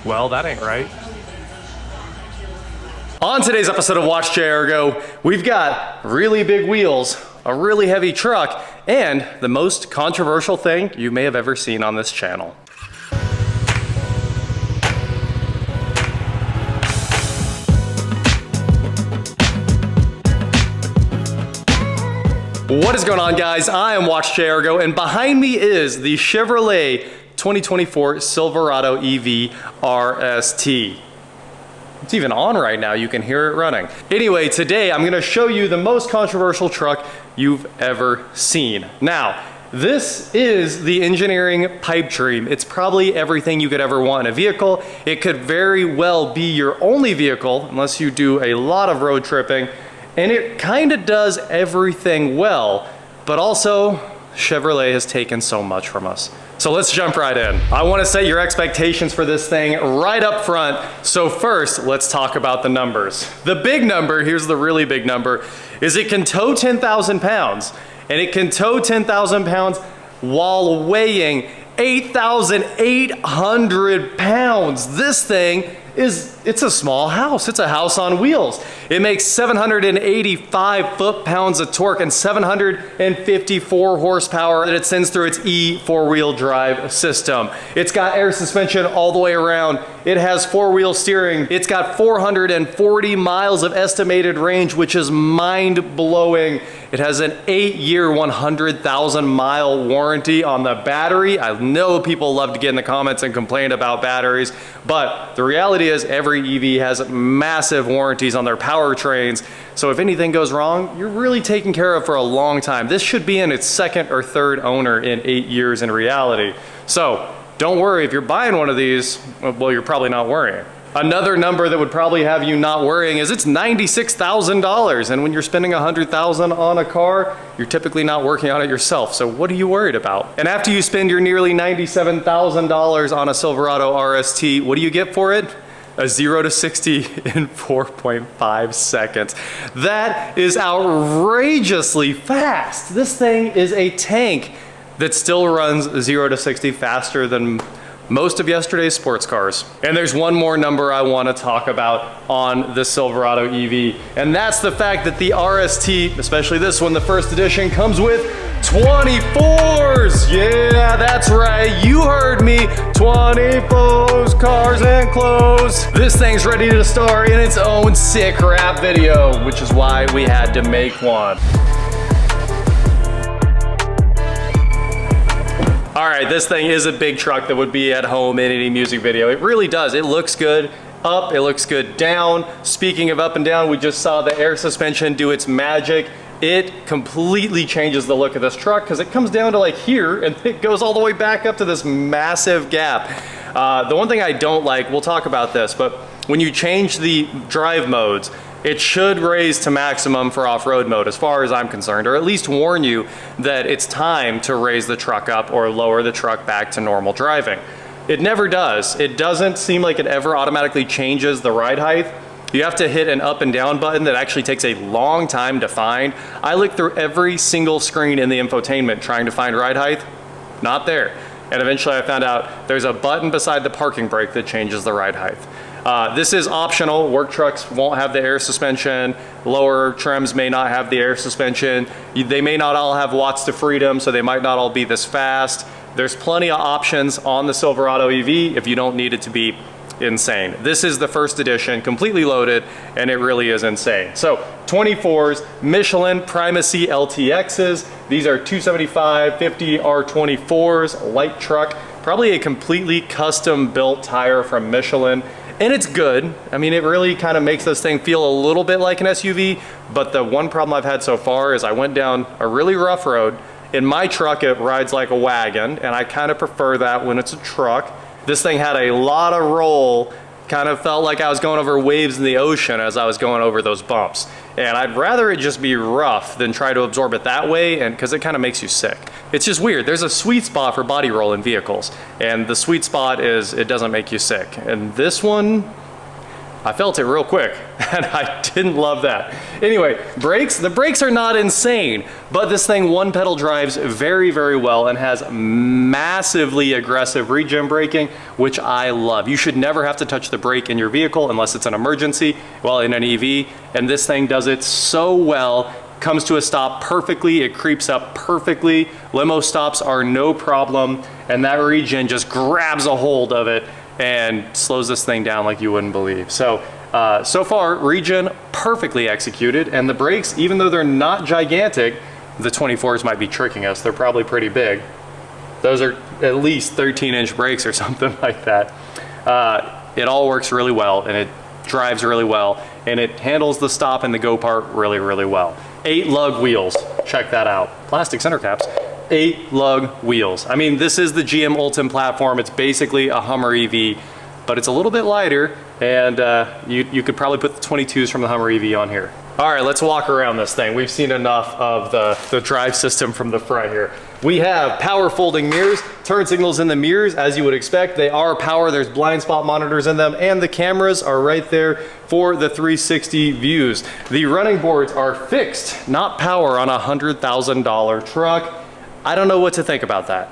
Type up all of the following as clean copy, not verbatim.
Well, that ain't right. On today's episode of WatchJRGo, we've got really big wheels, a really heavy truck, and the most controversial thing you may have ever seen on this channel. What is going on, guys? I am WatchJRGo, and behind me is the Chevrolet 2024 Silverado EV RST. It's even on right now, you can hear it running. Anyway, today I'm gonna show you the most controversial truck you've ever seen. Now, this is the engineering pipe dream. It's probably everything you could ever want in a vehicle. It could very well be your only vehicle, unless you do a lot of road tripping. And it kind of does everything well, but also Chevrolet has taken so much from us. So let's jump right in. I want to set your expectations for this thing right up front. So first, let's talk about the numbers. The big number, here's the really big number, is it can tow 10,000 pounds. And it can tow 10,000 pounds while weighing 8,800 pounds. This thing it's a small house. It's a house on wheels. It makes 785 foot-pounds of torque and 754 horsepower that it sends through its E four-wheel drive system. It's got air suspension all the way around. It has four-wheel steering. It's got 440 miles of estimated range, which is mind-blowing. It has an 8-year, 100,000-mile warranty on the battery. I know people love to get in the comments and complain about batteries, but the reality is every EV has massive warranties on their powertrains. So if anything goes wrong, you're really taken care of for a long time. This should be in its second or third owner in 8 years in reality. So don't worry, if you're buying one of these, well, you're probably not worrying. Another number that would probably have you not worrying is it's $96,000. And when you're spending $100,000 on a car, you're typically not working on it yourself. So what are you worried about? And after you spend your nearly $97,000 on a Silverado RST, what do you get for it? A 0 to 60 in 4.5 seconds. That is outrageously fast. This thing is a tank that still runs 0 to 60 faster than most of yesterday's sports cars. And there's one more number I want to talk about on the Silverado EV, and that's the fact that the RST, especially this one, the first edition, comes with 24s. Yeah, that's right, you heard me, 24s, cars and clothes. This thing's ready to star in its own sick rap video, which is why we had to make one. All right, this thing is a big truck that would be at home in any music video. It really does. It looks good up, it looks good down. Speaking of up and down, we just saw the air suspension do its magic. It completely changes the look of this truck because it comes down to like here and it goes all the way back up to this massive gap. The one thing I don't like, we'll talk about this, but when you change the drive modes, it should raise to maximum for off-road mode as far as I'm concerned, or at least warn you that it's time to raise the truck up or lower the truck back to normal driving. It never does. It doesn't seem like it ever automatically changes the ride height. You have to hit an up and down button that actually takes a long time to find. I looked through every single screen in the infotainment trying to find ride height, not there. And eventually I found out there's a button beside the parking brake that changes the ride height. This is optional. Work trucks won't have the air suspension. Lower trims may not have the air suspension. They may not all have watts to freedom, so they might not all be this fast. There's plenty of options on the Silverado EV if you don't need it to be insane. This is the first edition, completely loaded, and it really is insane. So 24s, Michelin Primacy LTXs. These are 275 50 R24s, light truck, probably a completely custom built tire from Michelin. And it's good. I mean, it really kind of makes this thing feel a little bit like an SUV, but the one problem I've had so far is I went down a really rough road. In my truck, it rides like a wagon, and I kind of prefer that when it's a truck. This thing had a lot of roll, kind of felt like I was going over waves in the ocean as I was going over those bumps. And I'd rather it just be rough than try to absorb it that way, and because it kind of makes you sick. It's just weird. There's a sweet spot for body roll in vehicles, and the sweet spot is it doesn't make you sick. And this one, I felt it real quick, and I didn't love that. Anyway, brakes, the brakes are not insane, but this thing one pedal drives very, very well and has massively aggressive regen braking, which I love. You should never have to touch the brake in your vehicle unless it's an emergency, well, in an EV, and this thing does it so well. Comes to a stop perfectly, it creeps up perfectly. Limo stops are no problem, and that regen just grabs a hold of it and slows this thing down like you wouldn't believe. So, so far, regen perfectly executed, and the brakes, even though they're not gigantic, the 24s might be tricking us. They're probably pretty big. Those are at least 13-inch brakes or something like that. It all works really well, and it drives really well, and it handles the stop and the go part really, really well. 8 lug wheels, check that out. Plastic center caps. 8 lug wheels. I mean, this is the GM Ultim platform. It's basically a Hummer EV, but it's a little bit lighter, and you could probably put the 22s from the Hummer EV on here. All right, let's walk around this thing. We've seen enough of the drive system from the front here. We have power folding mirrors, turn signals in the mirrors, as you would expect. They are power, there's blind spot monitors in them, and the cameras are right there for the 360 views. The running boards are fixed, not power, on a $100,000 truck. I don't know what to think about that.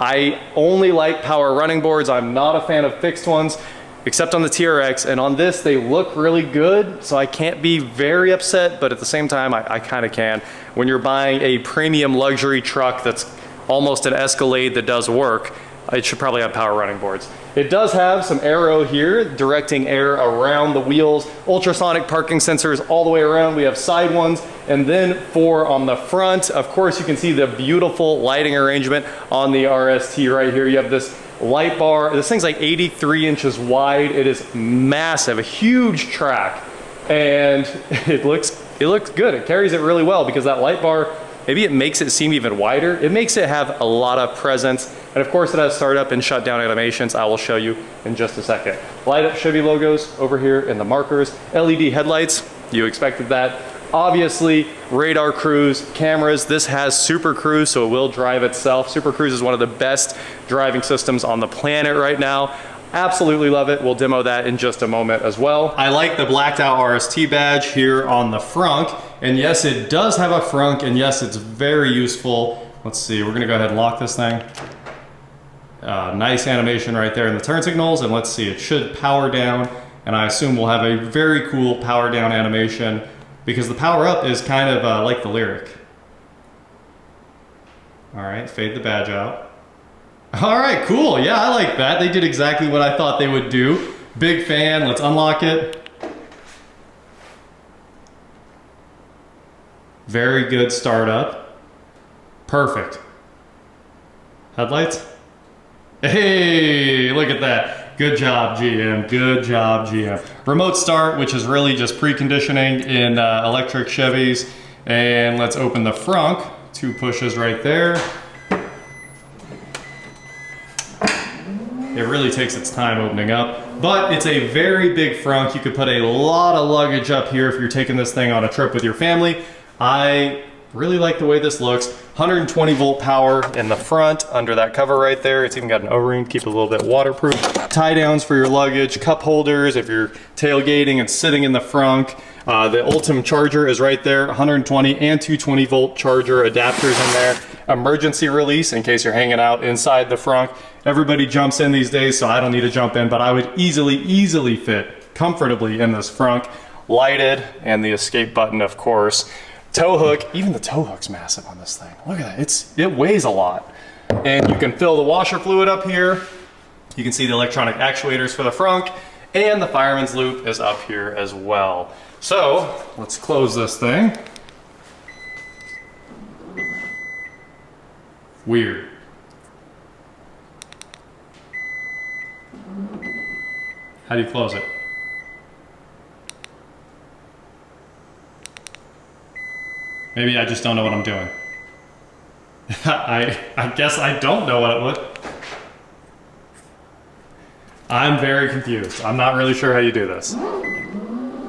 I only like power running boards. I'm not a fan of fixed ones, except on the TRX, and on this they look really good, so I can't be very upset, but at the same time I kind of can. When you're buying a premium luxury truck that's almost an Escalade that does work, it should probably have power running boards. It does have some aero here, directing air around the wheels, ultrasonic parking sensors all the way around. We have side ones, and then 4 on the front. Of course, you can see the beautiful lighting arrangement on the RST right here. You have this light bar. This thing's like 83 inches wide. It is massive, a huge track, and it looks good. It carries it really well because that light bar, maybe it makes it seem even wider. It makes it have a lot of presence. And of course it has startup and shutdown animations. I will show you in just a second. Light up Chevy logos over here in the markers. LED headlights, you expected that. Obviously, radar cruise, cameras. This has Super Cruise, so it will drive itself. Super Cruise is one of the best driving systems on the planet right now. Absolutely love it. We'll demo that in just a moment as well. I like the blacked out RST badge here on the Frunk. And yes, it does have a Frunk, and yes, it's very useful. Let's see, we're gonna go ahead and lock this thing. Nice animation right there in the turn signals, and let's see, it should power down, and I assume we'll have a very cool power down animation because the power up is kind of like the lyric. All right, fade the badge out. All right, cool, yeah, I like that. They did exactly what I thought they would do. Big fan, let's unlock it. Very good startup. Perfect. Headlights? Hey, look at that. Good job, GM. Good job, GM. Remote start, which is really just preconditioning in electric Chevys. And let's open the Frunk. 2 pushes right there. It really takes its time opening up, but it's a very big Frunk. You could put a lot of luggage up here if you're taking this thing on a trip with your family. I really like the way this looks. 120 volt power in the front under that cover right there. It's even got an O-ring to keep it a little bit waterproof. Tie downs for your luggage, cup holders if you're tailgating and sitting in the Frunk. The Ultim charger is right there, 120 and 220 volt charger adapters in there. Emergency release in case you're hanging out inside the Frunk. Everybody jumps in these days, so I don't need to jump in, but I would easily fit comfortably in this Frunk. Lighted, and the escape button, of course. Tow hook, even the tow hook's massive on this thing. Look at that, it weighs a lot. And you can fill the washer fluid up here. You can see the electronic actuators for the Frunk, and the fireman's loop is up here as well. So, let's close this thing. Weird. How do you close it? Maybe I just don't know what I'm doing. I guess I don't know what it would. I'm very confused. I'm not really sure how you do this.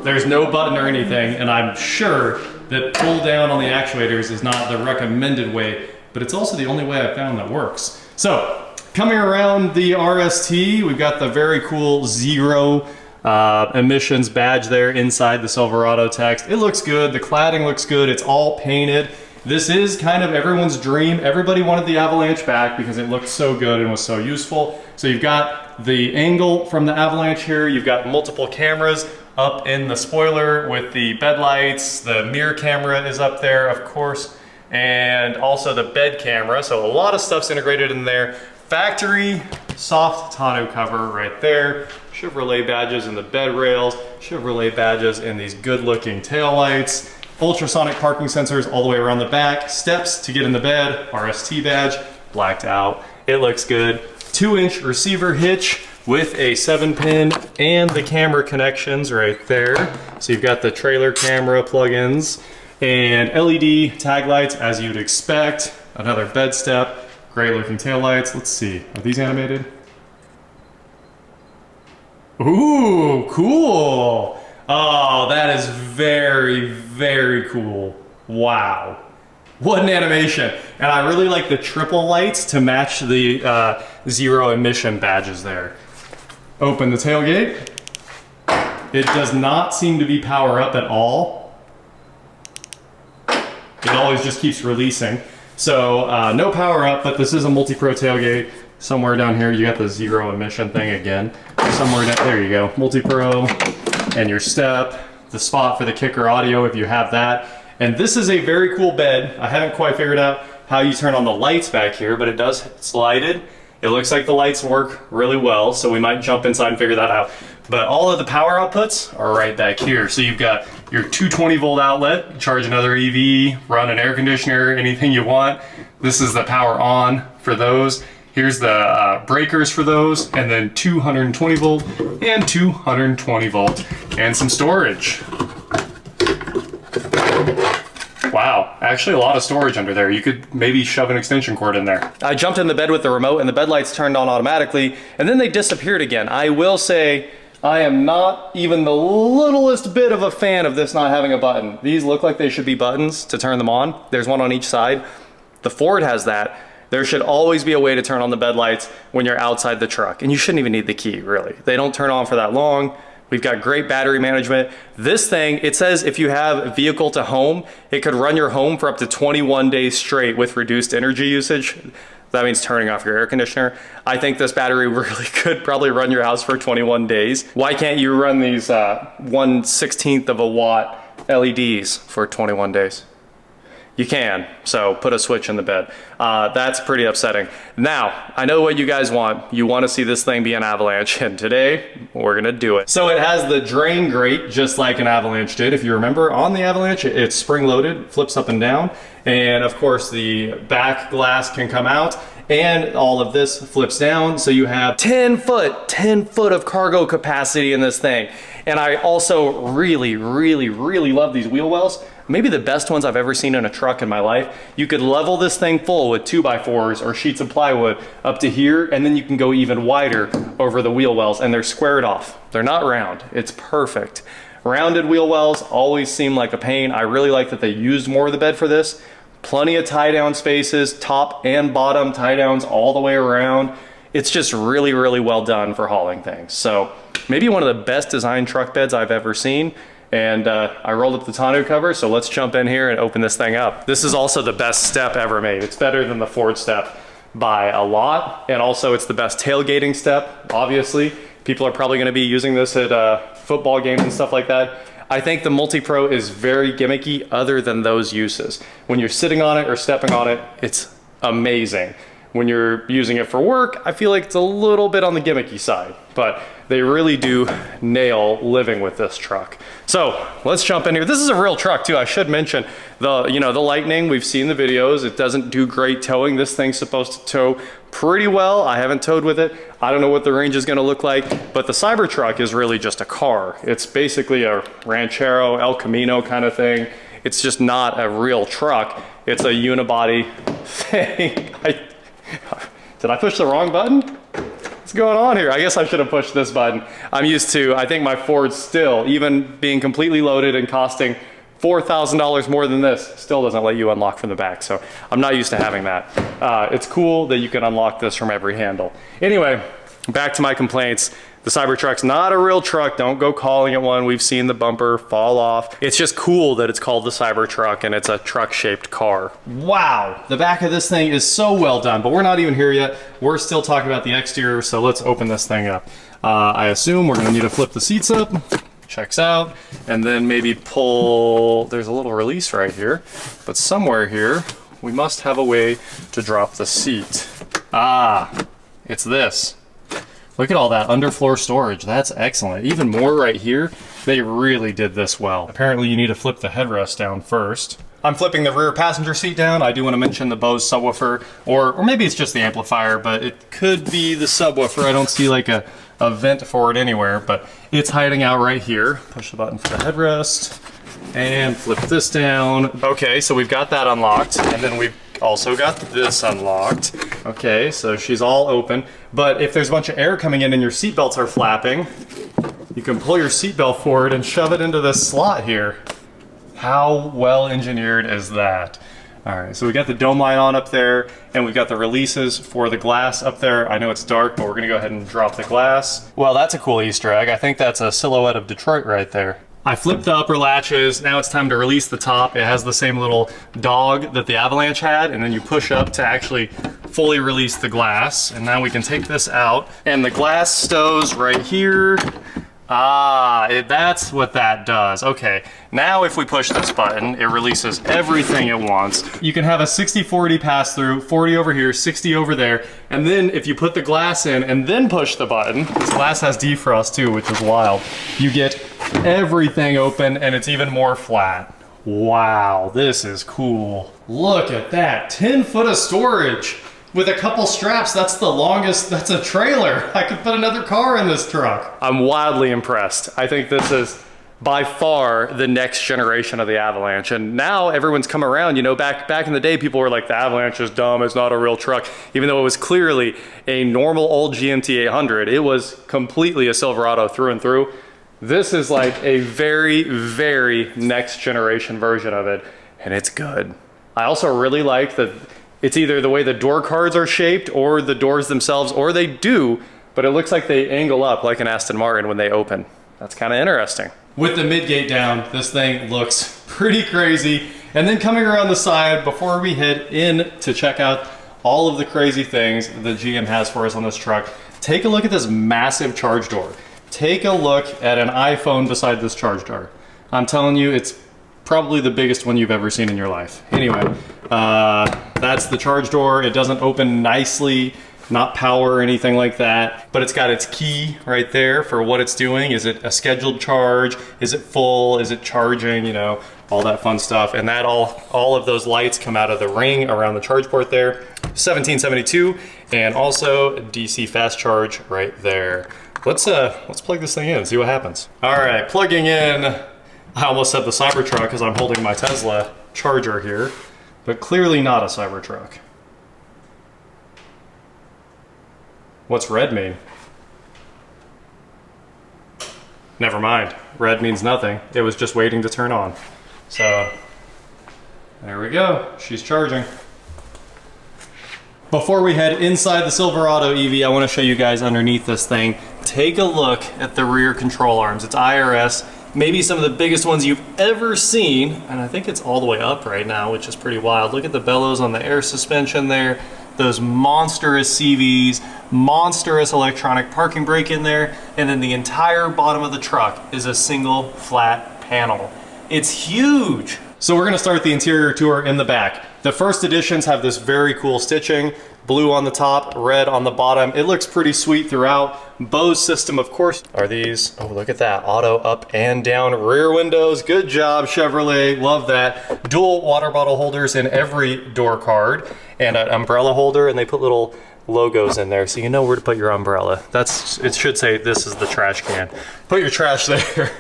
There's no button or anything, and I'm sure that pull down on the actuators is not the recommended way, but it's also the only way I've found that works. So, coming around the RST, we've got the very cool Zero emissions badge there inside the Silverado text. It looks good. The cladding looks good. It's all painted. This is kind of everyone's dream. Everybody wanted the Avalanche back because it looked so good and was so useful. So you've got the angle from the Avalanche here. You've got multiple cameras up in the spoiler with the bed lights. The mirror camera is up there, of course, and also the bed camera. So a lot of stuff's integrated in there. Factory soft tonneau cover right there. Chevrolet badges in the bed rails. Chevrolet badges in these good looking taillights. Ultrasonic parking sensors all the way around the back. Steps to get in the bed. RST badge, blacked out. It looks good. 2-inch receiver hitch with a 7-pin and the camera connections right there. So you've got the trailer camera plugins and LED tag lights as you'd expect. Another bed step. Great looking taillights. Let's see, are these animated? Ooh, cool. Oh, that is very, very cool. Wow. What an animation. And I really like the triple lights to match the zero emission badges there. Open the tailgate. It does not seem to be power up at all. It always just keeps releasing. So no power up, but this is a multi-pro tailgate. Somewhere down here, you got the zero emission thing again. Somewhere down, there you go, multi-pro, and your step, the spot for the kicker audio if you have that. And this is a very cool bed. I haven't quite figured out how you turn on the lights back here, but it does slide it. It looks like the lights work really well, so we might jump inside and figure that out. But all of the power outputs are right back here. So you've got your 220 volt outlet, charge another EV, run an air conditioner, anything you want. This is the power on for those. Here's the breakers for those, and then 220 volt and 220 volt, and some storage. Wow, actually a lot of storage under there. You could maybe shove an extension cord in there. I jumped in the bed with the remote and the bed lights turned on automatically, and then they disappeared again. I will say, I am not even the littlest bit of a fan of this not having a button. These look like they should be buttons to turn them on. There's one on each side. The Ford has that. There should always be a way to turn on the bed lights when you're outside the truck, and you shouldn't even need the key, really. They don't turn on for that long. We've got great battery management. This thing, it says if you have vehicle to home, it could run your home for up to 21 days straight with reduced energy usage. That means turning off your air conditioner. I think this battery really could probably run your house for 21 days. Why can't you run these 1/16 of a watt LEDs for 21 days? You can, so put a switch in the bed. That's pretty upsetting. Now, I know what you guys want. You want to see this thing be an Avalanche, and today we're gonna do it. So it has the drain grate, just like an Avalanche did. If you remember, on the Avalanche, it's spring-loaded, flips up and down, and of course the back glass can come out, and all of this flips down, so you have 10 foot of cargo capacity in this thing. And I also really, really, really love these wheel wells. Maybe the best ones I've ever seen in a truck in my life. You could level this thing full with 2x4s or sheets of plywood up to here, and then you can go even wider over the wheel wells, and they're squared off. They're not round. It's perfect. Rounded wheel wells always seem like a pain. I really like that they used more of the bed for this. Plenty of tie down spaces, top and bottom tie downs all the way around. It's just really, really well done for hauling things. So maybe one of the best designed truck beds I've ever seen. And I rolled up the tonneau cover, so let's jump in here and open this thing up. This is also the best step ever made. It's better than the Ford step by a lot, and also it's the best tailgating step, obviously. People are probably gonna be using this at football games and stuff like that. I think the Multi-Pro is very gimmicky other than those uses. When you're sitting on it or stepping on it, it's amazing. When you're using it for work, I feel like it's a little bit on the gimmicky side, but they really do nail living with this truck. So let's jump in here. This is a real truck too. I should mention the Lightning, we've seen the videos. It doesn't do great towing. This thing's supposed to tow pretty well. I haven't towed with it. I don't know what the range is gonna look like, but the Cybertruck is really just a car. It's basically a Ranchero, El Camino kind of thing. It's just not a real truck. It's a unibody thing. Did I push the wrong button? What's going on here? I guess I should have pushed this button. I'm used to, I think my Ford still, even being completely loaded and costing $4,000 more than this, still doesn't let you unlock from the back. So I'm not used to having that. It's cool that you can unlock this from every handle. Anyway, back to my complaints. The Cybertruck's not a real truck. Don't go calling it one. We've seen the bumper fall off. It's just cool that it's called the Cybertruck and it's a truck-shaped car. Wow, the back of this thing is so well done, but we're not even here yet. We're still talking about the exterior, so let's open this thing up. I assume we're gonna need to flip the seats up. Checks out, and then maybe pull, there's a little release right here, but somewhere here, we must have a way to drop the seat. Ah, it's this. Look at all that underfloor storage. That's excellent. Even more right here. They really did this well. Apparently you need to flip the headrest down first. I'm flipping the rear passenger seat down. I do want to mention the Bose subwoofer, or maybe it's just the amplifier, but it could be the subwoofer. I don't see like a vent for it anywhere, but it's hiding out right here. Push the button for the headrest and flip this down. Okay, so we've got that unlocked, and then we've also got this unlocked. Okay, so she's all open, but if there's a bunch of air coming in and your seatbelts are flapping, you can pull your seatbelt forward and shove it into this slot here. How well engineered is that? All right, so we got the dome light on up there, and we've got the releases for the glass up there. I know it's dark, but we're gonna go ahead and drop the glass. Well, that's a cool Easter egg. I think that's a silhouette of Detroit right there. I flipped the upper latches. Now it's time to release the top. It has the same little dog that the Avalanche had, and then you push up to actually fully release the glass. And now we can take this out, and the glass stows right here. Ah, that's what that does. Okay, now if we push this button, it releases everything at once. You can have a 60-40 pass through, 40 over here, 60 over there, and then if you put the glass in and then push the button, this glass has defrost too, which is wild, you get everything open and it's even more flat. Wow, this is cool. Look at that, 10 foot of storage. With a couple straps, that's the longest, that's a trailer. I could put another car in this truck. I'm wildly impressed. I think this is by far the next generation of the Avalanche. And now everyone's come around. You know, back in the day, people were like, the Avalanche is dumb, it's not a real truck. Even though it was clearly a normal old GMT 800, it was completely a Silverado through and through. This is like a very, very next generation version of it, and it's good. I also really like that it's either the way the door cards are shaped or the doors themselves, or they do, but it looks like they angle up like an Aston Martin when they open. That's kind of interesting. With the midgate down, this thing looks pretty crazy. And then coming around the side, before we head in to check out all of the crazy things that GM has for us on this truck, take a look at this massive charge door. Take a look at an iPhone beside this charge door. I'm telling you, it's probably the biggest one you've ever seen in your life. Anyway, that's the charge door. It doesn't open nicely, not power or anything like that, but it's got its key right there for what it's doing. Is it a scheduled charge? Is it full? Is it charging? You know, all that fun stuff. And that all of those lights come out of the ring around the charge port there. 1772, and also DC fast charge right there. Let's plug this thing in and see what happens. All right, plugging in. I almost said the Cybertruck because I'm holding my Tesla charger here, but clearly not a Cybertruck. What's red mean? Never mind. Red means nothing. It was just waiting to turn on. So, there we go. She's charging. Before we head inside the Silverado EV, I want to show you guys underneath this thing. Take a look at the rear control arms. It's IRS. Maybe some of the biggest ones you've ever seen, and I think it's all the way up right now, which is pretty wild. Look at the bellows on the air suspension there, those monstrous CVs, monstrous electronic parking brake in there, and then the entire bottom of the truck is a single flat panel. It's huge. So we're gonna start the interior tour in the back. The first editions have this very cool stitching, blue on the top, red on the bottom. It looks pretty sweet throughout. Bose system, of course, are these. Oh, look at that, auto up and down rear windows. Good job, Chevrolet, love that. Dual water bottle holders in every door card, and an umbrella holder, and they put little logos in there so you know where to put your umbrella. It should say this is the trash can. Put your trash there.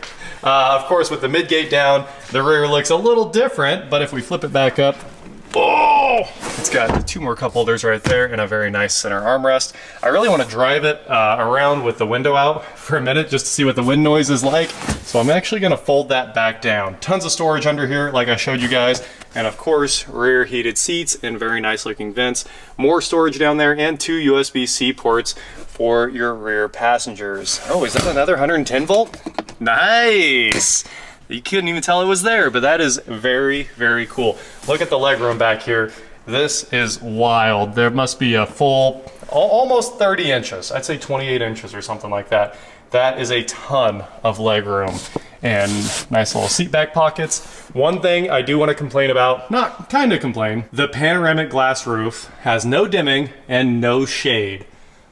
Of course, with the midgate down, the rear looks a little different, but if we flip it back up, Oh! It's got 2 more cup holders right there and a very nice center armrest. I really want to drive it around with the window out for a minute just to see what the wind noise is like. So I'm actually going to fold that back down. Tons of storage under here like I showed you guys. And of course, rear heated seats and very nice looking vents. More storage down there and 2 USB-C ports for your rear passengers. Oh, is that another 110 volt? Nice! You couldn't even tell it was there, but that is very, very cool. Look at the legroom back here. This is wild. There must be a full, almost 30 inches. I'd say 28 inches or something like that. That is a ton of legroom and nice little seat back pockets. One thing I do want to complain about, not kind of complain, the panoramic glass roof has no dimming and no shade.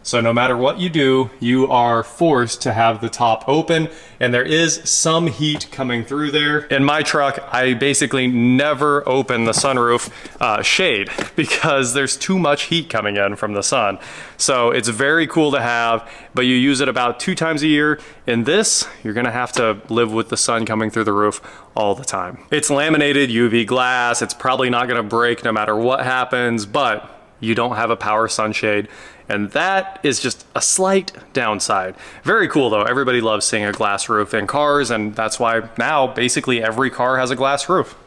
So no matter what you do, you are forced to have the top open, and there is some heat coming through there. In my truck, I basically never open the sunroof shade because there's too much heat coming in from the sun. So it's very cool to have, but you use it about 2 times a year. In this, you're gonna have to live with the sun coming through the roof all the time. It's laminated UV glass. It's probably not gonna break no matter what happens, but you don't have a power sunshade. And that is just a slight downside. Very cool though. Everybody loves seeing a glass roof in cars, and that's why now basically every car has a glass roof.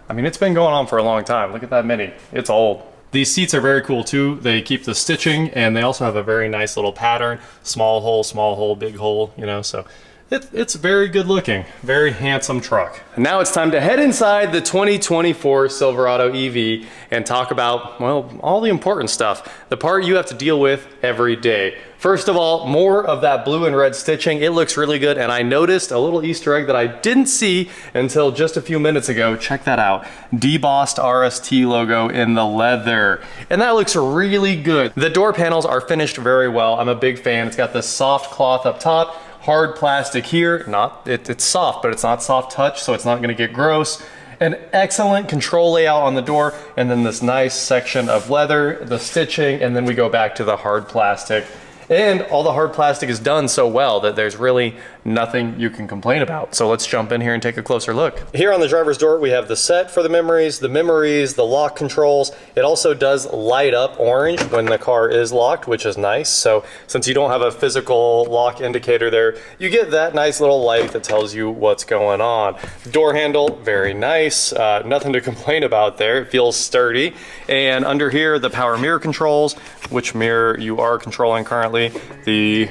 I mean, it's been going on for a long time. Look at that Mini. It's old. These seats are very cool too. They keep the stitching, and they also have a very nice little pattern. Small hole, big hole, you know, so it's very good looking, very handsome truck. And now it's time to head inside the 2024 Silverado EV and talk about, well, all the important stuff, the part you have to deal with every day. First of all, more of that blue and red stitching. It looks really good, and I noticed a little Easter egg that I didn't see until just a few minutes ago. Check that out. Debossed RST logo in the leather, and that looks really good. The door panels are finished very well. I'm a big fan. It's got this soft cloth up top, hard plastic here. It's soft, but it's not soft touch, so it's not gonna get gross. An excellent control layout on the door, and then this nice section of leather, the stitching, and then we go back to the hard plastic. And all the hard plastic is done so well that there's really nothing you can complain about. So let's jump in here and take a closer look. Here on the driver's door, we have the set for the memories, the lock controls. It also does light up orange when the car is locked, which is nice. So since you don't have a physical lock indicator there, you get that nice little light that tells you what's going on. Door handle, very nice. Nothing to complain about there. It feels sturdy. And under here, the power mirror controls, which mirror you are controlling currently. The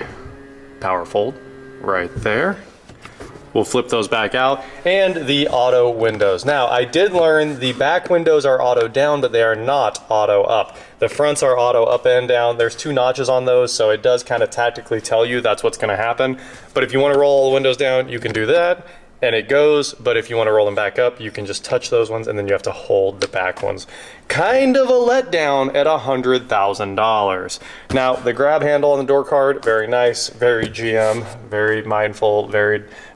power fold right there. We'll flip those back out, and the auto windows. Now, I did learn the back windows are auto down, but they are not auto up. The fronts are auto up and down. There's 2 notches on those, so it does kind of tactically tell you that's what's gonna happen. But if you wanna roll all the windows down, you can do that, and it goes, but if you wanna roll them back up, you can just touch those ones, and then you have to hold the back ones. Kind of a letdown at $100,000. Now, the grab handle on the door card, very nice, very GM, very mindful,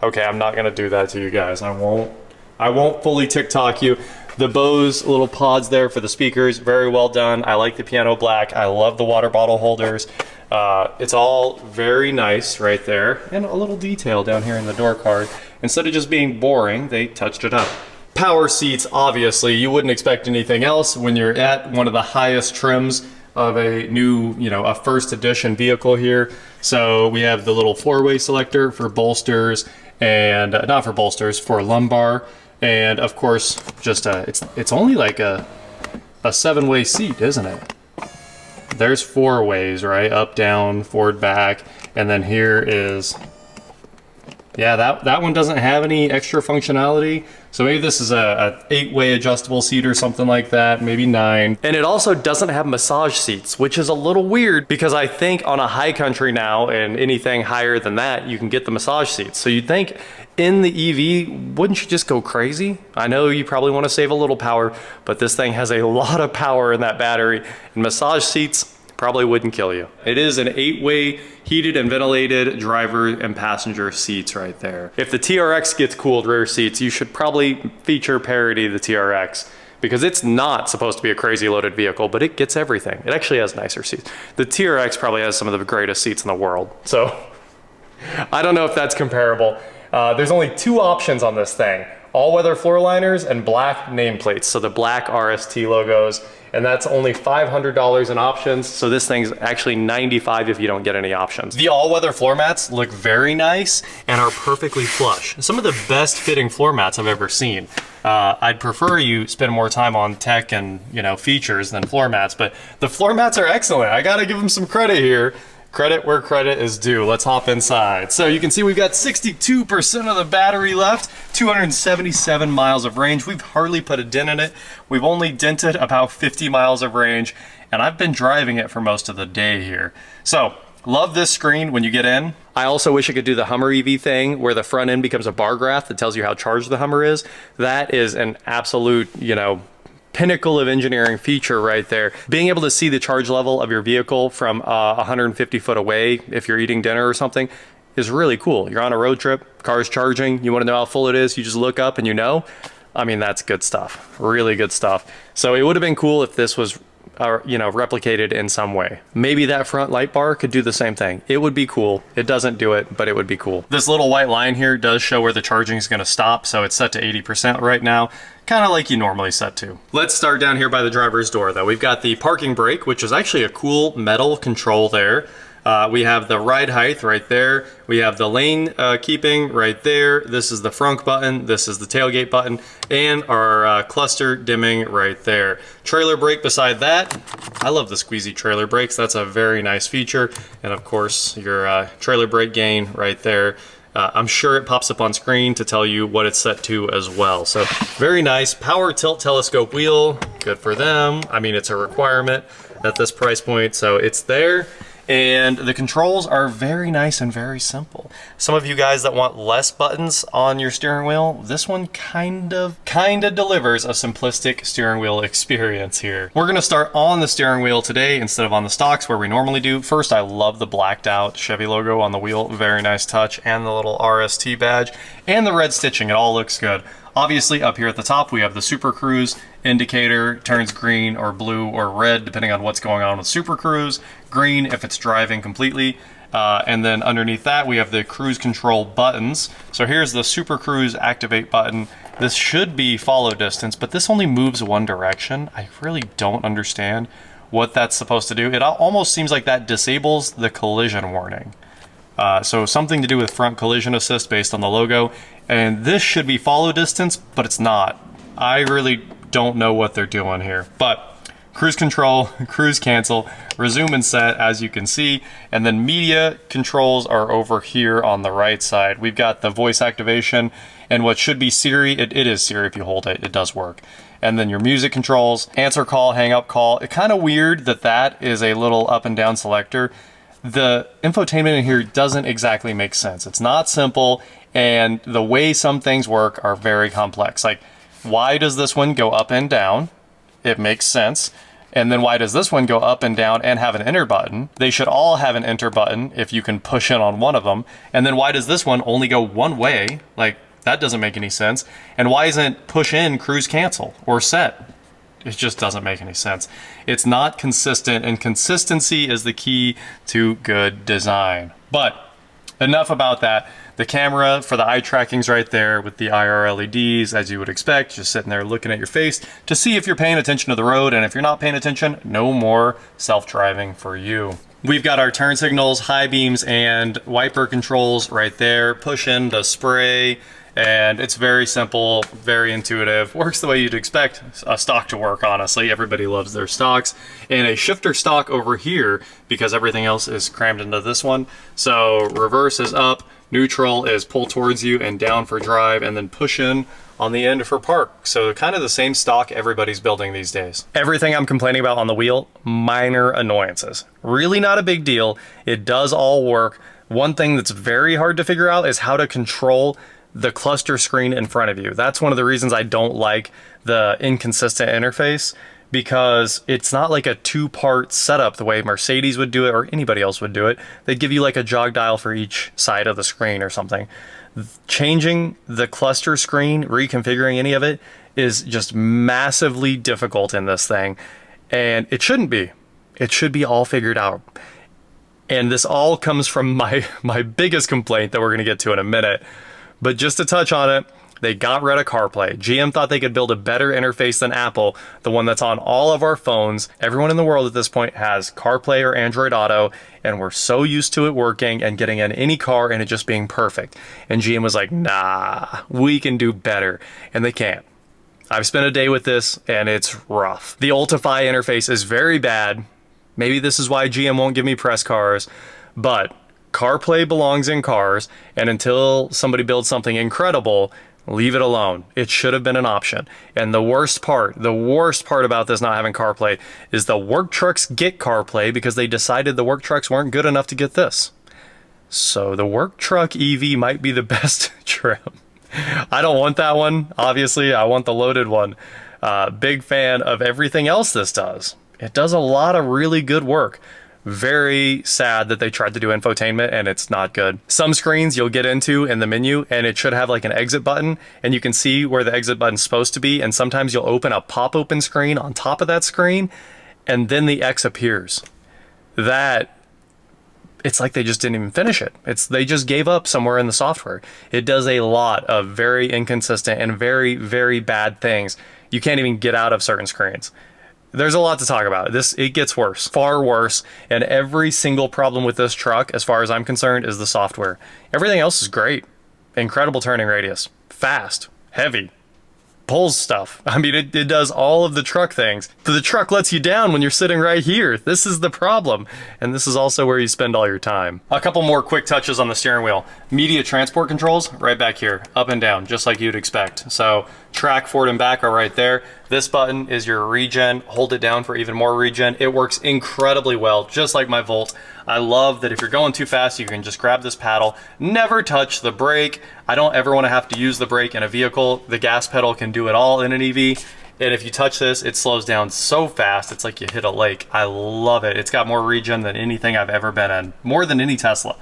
okay, I'm not gonna do that to you guys. I won't fully TikTok you. The Bose little pods there for the speakers, very well done. I like the piano black. I love the water bottle holders. It's all very nice right there, and a little detail down here in the door card. Instead of just being boring, they touched it up. Power seats, obviously, you wouldn't expect anything else when you're at one of the highest trims of a new, a first edition vehicle here. So we have the little 4-way selector for bolsters, and not for bolsters, for lumbar, and of course, just it's only like a 7-way seat, isn't it? There's 4 ways, right? Up, down, forward, back, and then here is, yeah, that one doesn't have any extra functionality. So maybe this is a 8-way adjustable seat or something like that, maybe 9. And it also doesn't have massage seats, which is a little weird because I think on a high country now and anything higher than that, you can get the massage seats. So you'd think in the EV, wouldn't you just go crazy? I know you probably want to save a little power, but this thing has a lot of power in that battery, and massage seats probably wouldn't kill you. It is an 8-way heated and ventilated driver and passenger seats right there. If the TRX gets cooled rear seats, you should probably feature parity the TRX, because it's not supposed to be a crazy loaded vehicle, but it gets everything. It actually has nicer seats. The TRX probably has some of the greatest seats in the world. So I don't know if that's comparable. There's only 2 options on this thing. all-weather floor liners and black nameplates, so the black RST logos, and that's only $500 in options, so this thing's actually $95 if you don't get any options. The all-weather floor mats look very nice and are perfectly flush. Some of the best fitting floor mats I've ever seen. I'd prefer you spend more time on tech and, you know, features than floor mats, but the floor mats are excellent. I gotta give them some credit here. Credit where credit is due. Let's hop inside. So you can see we've got 62% of the battery left, 277 miles of range. We've hardly put a dent in it. We've only dented about 50 miles of range, and I've been driving it for most of the day here. So, love this screen when you get in. I also wish it could do the Hummer EV thing where the front end becomes a bar graph that tells you how charged the Hummer is. That is an absolute, you know, pinnacle of engineering feature right there. Being able to see the charge level of your vehicle from 150 foot away if you're eating dinner or something is really cool. You're on a road trip, car's charging, you want to know how full it is, you just look up and you know. I mean, that's good stuff, really good stuff. So it would have been cool if this was you know, replicated in some way. Maybe that front light bar could do the same thing. It would be cool. It doesn't do it, but it would be cool. This little white line here does show where the charging is going to stop, so it's set to 80% right now, kind of like you normally set to. Let's start down here by the driver's door though. We've got the parking brake, which is actually a cool metal control there. We have the ride height right there. We have the lane keeping right there. This is the frunk button. This is the tailgate button, and our cluster dimming right there. Trailer brake beside that. I love the squeezy trailer brakes. That's a very nice feature. And of course, your trailer brake gain right there. I'm sure it pops up on screen to tell you what it's set to as well. So very nice. Power tilt telescope wheel. Good for them. I mean, it's a requirement at this price point, so it's there. And the controls are very nice and very simple. Some of you guys that want less buttons on your steering wheel, this one kind of delivers a simplistic steering wheel experience here. We're gonna start on the steering wheel today instead of on the stocks where we normally do. First, I love the blacked out Chevy logo on the wheel, very nice touch, and the little RST badge, and the red stitching, it all looks good. Obviously, up here at the top, we have the Super Cruise indicator, turns green or blue or red, depending on what's going on with Super Cruise. Green if it's driving completely. And then underneath that, we have the cruise control buttons. So here's the Super Cruise activate button. This should be follow distance, but this only moves one direction. I really don't understand what that's supposed to do. It almost seems like that disables the collision warning. So something to do with front collision assist based on the logo. And this should be follow distance, but it's not. I really don't know what they're doing here. But cruise control, cruise cancel, resume and set, as you can see. And then media controls are over here on the right side. We've got the voice activation and what should be Siri. It is Siri if you hold it. It does work. And then your music controls, answer call, hang up call. It's kind of weird that that is a little up and down selector. The infotainment in here doesn't exactly make sense. It's not simple, and the way some things work are very complex. Like, why does this one go up and down? It makes sense. And then why does this one go up and down and have an enter button? They should all have an enter button if you can push in on one of them. And then why does this one only go one way? Like, that doesn't make any sense. And why isn't push in cruise cancel or set? It just doesn't make any sense. It's not consistent, and consistency is the key to good design. But enough about that. The camera for the eye tracking's right there with the IR LEDs, as you would expect, just sitting there looking at your face to see if you're paying attention to the road, and if you're not paying attention, no more self-driving for you. We've got our turn signals, high beams, and wiper controls right there. Push in the spray, and it's very simple, very intuitive. Works the way you'd expect a stock to work, honestly. Everybody loves their stocks. And a shifter stock over here, because everything else is crammed into this one. So reverse is up, neutral is pull towards you, and down for drive, and then push in on the end for park. So kind of the same stock everybody's building these days. Everything I'm complaining about on the wheel, minor annoyances. Really not a big deal. It does all work. One thing that's very hard to figure out is how to control the cluster screen in front of you. That's one of the reasons I don't like the inconsistent interface, because it's not like a two-part setup the way Mercedes would do it or anybody else would do it. They'd give you like a jog dial for each side of the screen or something. Changing the cluster screen, reconfiguring any of it, is just massively difficult in this thing, and it shouldn't be. It should be all figured out. And this all comes from my biggest complaint that we're gonna get to in a minute. But just to touch on it, They got rid of CarPlay. GM thought they could build a better interface than Apple, the one that's on all of our phones. Everyone in the world at this point has CarPlay or Android Auto, and we're so used to it working and getting in any car and it just being perfect. And GM was like, nah, we can do better. And they can't. I've spent a day with this and it's rough. The Ultify interface is very bad. Maybe this is why GM won't give me press cars, but CarPlay belongs in cars, and until somebody builds something incredible, leave it alone. It should have been an option. And the worst part about this not having CarPlay is the work trucks get CarPlay because they decided the work trucks weren't good enough to get this. So the work truck EV might be the best trim. I don't want that one, obviously. I want the loaded one. Big fan of everything else this does. It does a lot of really good work. Very sad that they tried to do infotainment and it's not good. Some screens you'll get into in the menu and it should have like an exit button, and you can see where the exit button's supposed to be, and sometimes you'll open a pop-open screen on top of that screen and then the X appears. It's like they just didn't even finish it. They just gave up somewhere in the software. It does a lot of very inconsistent and very, very bad things. You can't even get out of certain screens. There's a lot to talk about. It gets worse, far worse. And every single problem with this truck, as far as I'm concerned, is the software. Everything else is great. Incredible turning radius, fast, heavy, pulls stuff. I mean, it does all of the truck things. But the truck lets you down when you're sitting right here. This is the problem. And this is also where you spend all your time. A couple more quick touches on the steering wheel. Media transport controls right back here, up and down, just like you'd expect. So track, forward, and back are right there. This button is your regen. Hold it down for even more regen. It works incredibly well, just like my Volt. I love that if you're going too fast, you can just grab this paddle. Never touch the brake. I don't ever want to have to use the brake in a vehicle. The gas pedal can do it all in an EV. And if you touch this, it slows down so fast, it's like you hit a lake. I love it. It's got more regen than anything I've ever been in, more than any Tesla.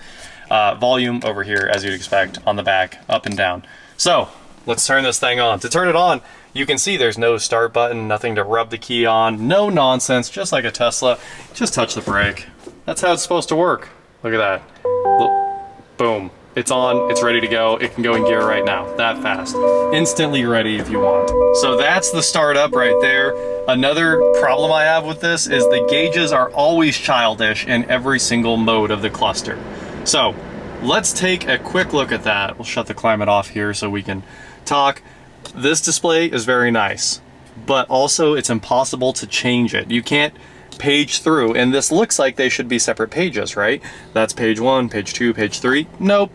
Volume over here, as you'd expect, on the back, up and down. So let's turn this thing on. To turn it on, you can see there's no start button, nothing to rub the key on, no nonsense, just like a Tesla. Just touch the brake. That's how it's supposed to work. Look at that. Boom. It's on, it's ready to go. It can go in gear right now, that fast. Instantly ready if you want. So that's the startup right there. Another problem I have with this is the gauges are always childish in every single mode of the cluster. So let's take a quick look at that. We'll shut the climate off here so we can talk. This display is very nice, but also it's impossible to change it. You can't page through, and this looks like they should be separate pages, right? That's page 1, page 2, page 3. Nope.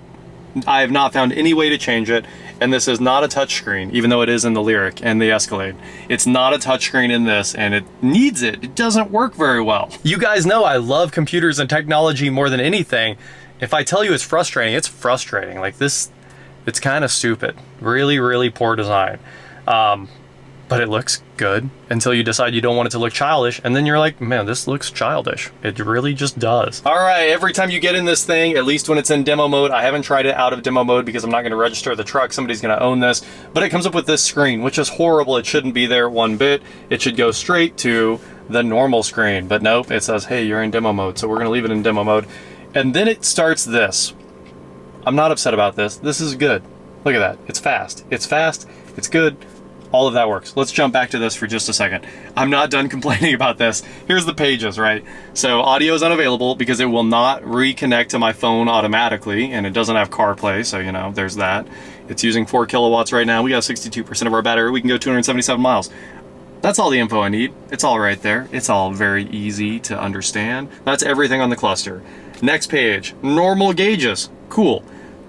I have not found any way to change it, and this is not a touchscreen, even though it is in the Lyric and the Escalade. It's not a touchscreen in this, and it needs it. It doesn't work very well. You guys know I love computers and technology more than anything. If I tell you it's frustrating, it's frustrating. Like this, it's kind of stupid. Really, really poor design. But it looks good until you decide you don't want it to look childish, and then you're like, man, this looks childish. It really just does. All right, every time you get in this thing, at least when it's in demo mode, I haven't tried it out of demo mode because I'm not gonna register the truck, somebody's gonna own this, but it comes up with this screen, which is horrible. It shouldn't be there one bit. It should go straight to the normal screen, but nope, it says, hey, you're in demo mode, so we're gonna leave it in demo mode. And then it starts this. I'm not upset about this. This is good. Look at that, it's fast. It's fast, it's good. All of that works. Let's jump back to this for just a second. I'm not done complaining about this. Here's the pages, right? So audio is unavailable because it will not reconnect to my phone automatically, and it doesn't have CarPlay, so you know, there's that. It's using 4 kilowatts right now. We got 62% of our battery. We can go 277 miles. That's all the info I need. It's all right there. It's all very easy to understand. That's everything on the cluster. Next page, normal gauges. Cool.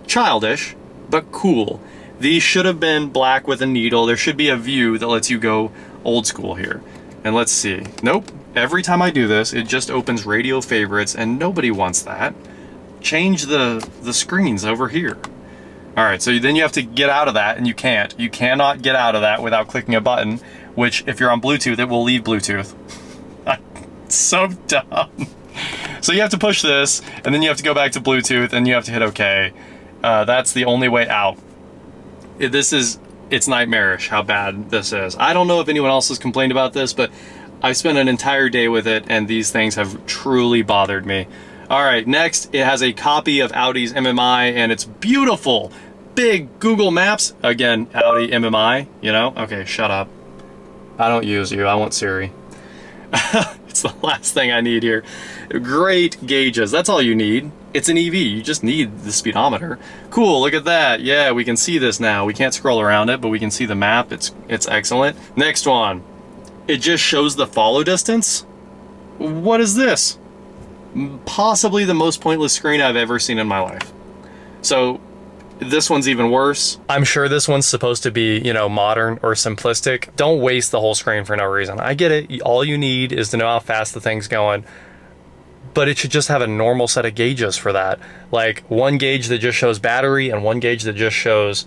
Childish, but cool. These should have been black with a needle. There should be a view that lets you go old school here. And let's see. Nope. Every time I do this, it just opens radio favorites, and nobody wants that. Change the screens over here. All right, so then you have to get out of that, and you can't. You cannot get out of that without clicking a button, which if you're on Bluetooth, it will leave Bluetooth. It's so dumb. So you have to push this, and then you have to go back to Bluetooth, and you have to hit OK. That's the only way out. It's nightmarish how bad this is. I don't know if anyone else has complained about this, but I spent an entire day with it, and these things have truly bothered me. All right, next, it has a copy of Audi's MMI, and it's beautiful. big Google Maps. Again, Audi MMI, you know? Okay, shut up. I don't use you, I want Siri. It's the last thing I need here. Great gauges, that's all you need. It's an EV, you just need the speedometer. Cool, look at that. Yeah, we can see this now. We can't scroll around it, but we can see the map. It's excellent. Next one. It just shows the follow distance. What is this? Possibly the most pointless screen I've ever seen in my life. So this one's even worse. I'm sure this one's supposed to be, you know, modern or simplistic. Don't waste the whole screen for no reason. I get it. All you need is to know how fast the thing's going, but it should just have a normal set of gauges for that. Like one gauge that just shows battery and one gauge that just shows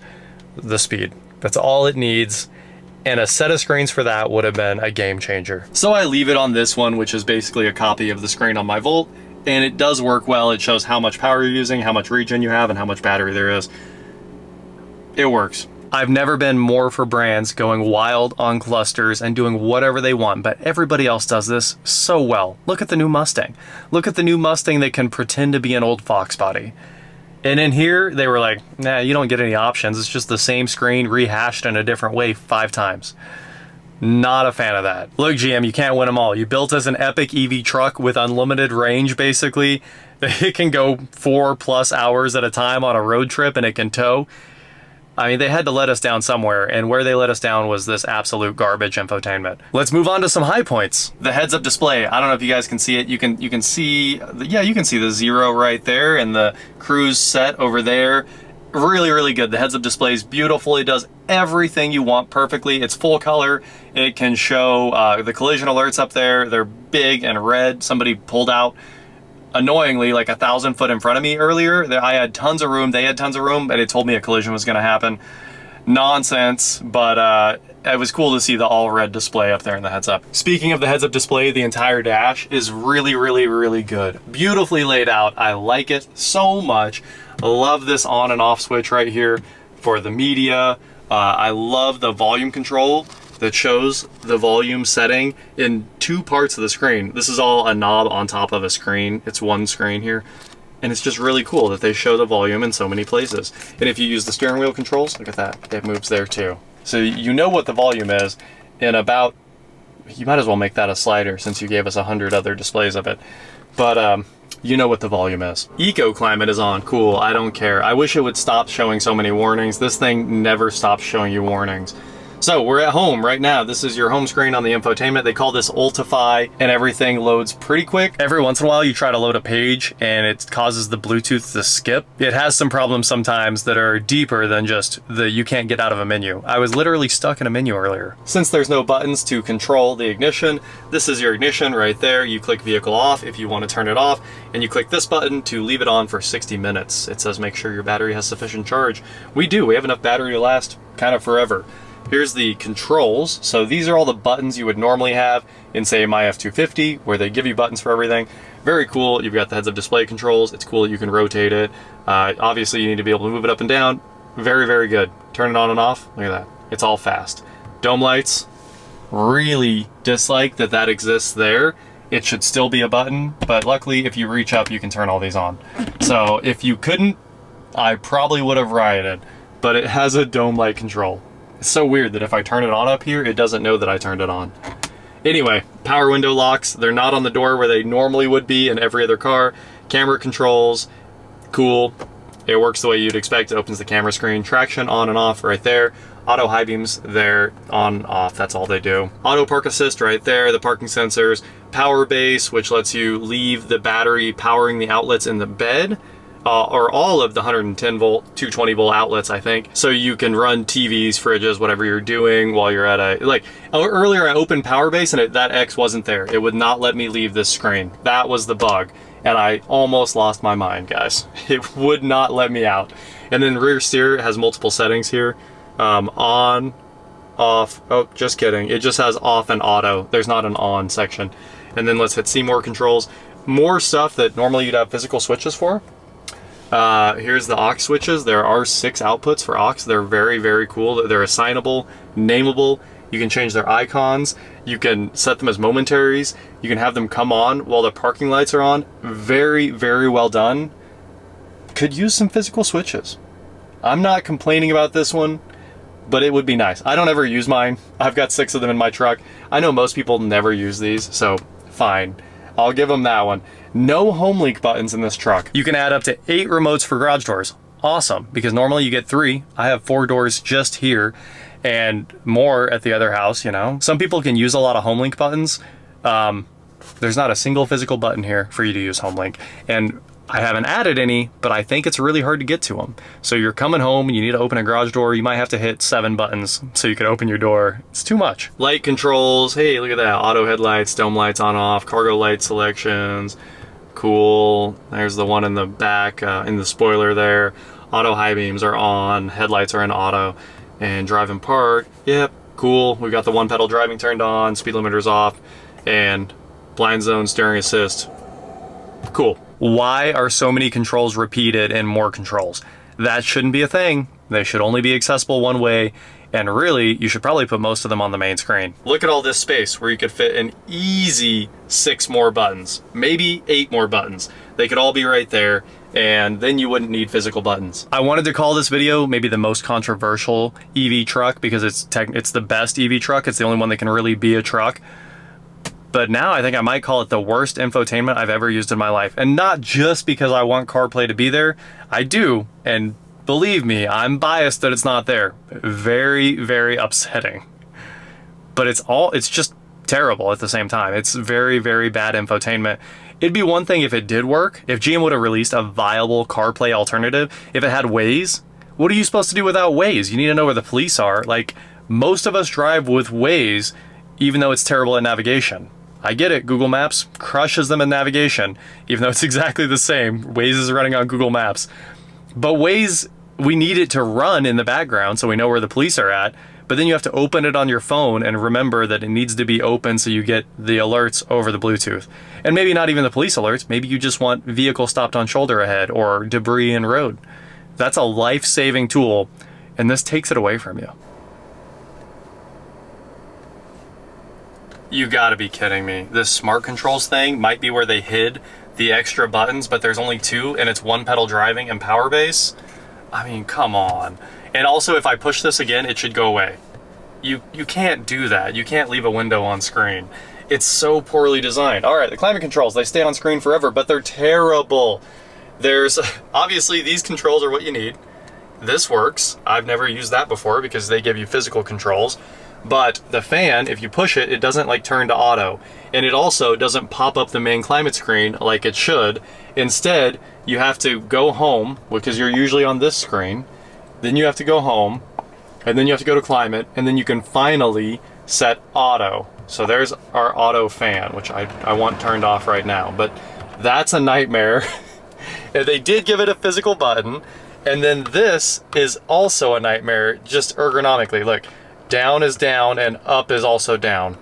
the speed. That's all it needs. And a set of screens for that would have been a game changer. So I leave it on this one, which is basically a copy of the screen on my Volt, and it does work well. It shows how much power you're using, how much regen you have, and how much battery there is. It works. I've never been more for brands going wild on clusters and doing whatever they want, but everybody else does this so well. Look at the new Mustang. Look at the new Mustang that can pretend to be an old Fox body. And in here, they were like, nah, you don't get any options. It's just the same screen rehashed in a different way 5 times. Not a fan of that. Look, GM, you can't win them all. You built us an epic EV truck with unlimited range, basically. It can go 4+ hours at a time on a road trip and it can tow. I mean, they had to let us down somewhere, and where they let us down was this absolute garbage infotainment. Let's move on to some high points. The heads-up display. I don't know if you guys can see it. You can see, yeah, you can see the 0 right there and the cruise set over there. Really, really good. The heads-up display is beautiful. It does everything you want perfectly. It's full color. It can show the collision alerts up there. They're big and red. Somebody pulled out, annoyingly, like 1,000 foot in front of me earlier. I had tons of room, they had tons of room, and it told me a collision was gonna happen. Nonsense, but it was cool to see the all red display up there in the heads up. Speaking of the heads up display, the entire dash is really, really, really good. Beautifully laid out. I like it so much. I love this on and off switch right here for the media. I love the volume control that shows the volume setting in 2 parts of the screen. This is all a knob on top of a screen. It's one screen here. And it's just really cool that they show the volume in so many places. And if you use the steering wheel controls, look at that, it moves there too. So you know what the volume is in about, you might as well make that a slider since you gave us 100 other displays of it. But you know what the volume is. Eco climate is on, cool, I don't care. I wish it would stop showing so many warnings. This thing never stops showing you warnings. So we're at home right now. This is your home screen on the infotainment. They call this Ultify, and everything loads pretty quick. Every once in a while you try to load a page and it causes the Bluetooth to skip. It has some problems sometimes that are deeper than just the you can't get out of a menu. I was literally stuck in a menu earlier. Since there's no buttons to control the ignition, this is your ignition right there. You click vehicle off if you want to turn it off, and you click this button to leave it on for 60 minutes. It says make sure your battery has sufficient charge. We do, we have enough battery to last kind of forever. Here's the controls. So these are all the buttons you would normally have in, say, my F250, where they give you buttons for everything. Very cool. You've got the heads-up display controls. It's cool that you can rotate it. Obviously, you need to be able to move it up and down. Very, very good. Turn it on and off. Look at that. It's all fast. Dome lights. Really dislike that that exists there. It should still be a button, but luckily, if you reach up, you can turn all these on. So if you couldn't, I probably would have rioted, but it has a dome light control. It's so weird that if I turn it on up here, it doesn't know that I turned it on. Anyway, power window locks. They're not on the door where they normally would be in every other car. Camera controls, cool. It works the way you'd expect. It opens the camera screen. Traction on and off right there. Auto high beams there, on, off, that's all they do. Auto park assist right there, the parking sensors. Power base, which lets you leave the battery powering the outlets in the bed. Or all of the 110 volt, 220 volt outlets, I think. So you can run TVs, fridges, whatever you're doing while you're at a, like, earlier I opened power base and that X wasn't there. It would not let me leave this screen. That was the bug. And I almost lost my mind, guys. It would not let me out. And then rear steer has multiple settings here. On, off, oh, just kidding. It just has off and auto. There's not an on section. And then let's hit see more controls. More stuff that normally you'd have physical switches for. Here's the aux switches. There are 6 outputs for aux. They're very, very cool. They're assignable, nameable. You can change their icons. You can set them as momentaries. You can have them come on while the parking lights are on. Very, very well done. Could use some physical switches. I'm not complaining about this one, but it would be nice. I don't ever use mine. I've got 6 of them in my truck. I know most people never use these, so fine. I'll give them that one. No home link buttons in this truck. You can add up to 8 remotes for garage doors. Awesome, because normally you get 3. I have 4 doors just here and more at the other house, you know. Some people can use a lot of home link buttons. There's not a single physical button here for you to use home link. And I haven't added any, but I think it's really hard to get to them. So you're coming home and you need to open a garage door, you might have to hit 7 buttons so you can open your door. It's too much. Light controls, hey, look at that. Auto headlights, dome lights on off, cargo light selections. Cool. There's the one in the back, in the spoiler there. Auto high beams are on, headlights are in auto. And drive and park, yep, cool. We've got the 1 pedal driving turned on, speed limiter's off, and blind zone steering assist. Cool. Why are so many controls repeated in more controls? That shouldn't be a thing. They should only be accessible one way, and really, you should probably put most of them on the main screen. Look at all this space where you could fit an easy 6 more buttons, maybe 8 more buttons. They could all be right there, and then you wouldn't need physical buttons. I wanted to call this video maybe the most controversial EV truck because it's the best EV truck. It's the only one that can really be a truck. But now I think I might call it the worst infotainment I've ever used in my life. And not just because I want CarPlay to be there. I do, and believe me, I'm biased that it's not there. Very, very upsetting. But it's just terrible at the same time. It's very, very bad infotainment. It'd be one thing if it did work, if GM would have released a viable CarPlay alternative, if it had Waze. What are you supposed to do without Waze? You need to know where the police are. Like, most of us drive with Waze, even though it's terrible at navigation. I get it, Google Maps crushes them in navigation, even though it's exactly the same. Waze is running on Google Maps. But Waze, we need it to run in the background so we know where the police are at, but then you have to open it on your phone and remember that it needs to be open so you get the alerts over the Bluetooth. And maybe not even the police alerts, maybe you just want vehicle stopped on shoulder ahead or debris in road. That's a life-saving tool, and this takes it away from you. You gotta be kidding me. This smart controls thing might be where they hid the extra buttons, but there's only 2 and it's 1 pedal driving and power base. I mean, come on. And also if I push this again, it should go away. You can't do that. You can't leave a window on screen. It's so poorly designed. All right, the climate controls, they stay on screen forever, but they're terrible. There's, obviously these controls are what you need. This works. I've never used that before because they give you physical controls. But the fan, if you push it, it doesn't like turn to auto. And it also doesn't pop up the main climate screen like it should. Instead, you have to go home, because you're usually on this screen. Then you have to go home, and then you have to go to climate, and then you can finally set auto. So there's our auto fan, which I want turned off right now. But that's a nightmare. And they did give it a physical button. And then this is also a nightmare, just ergonomically. Look. Down is down and up is also down.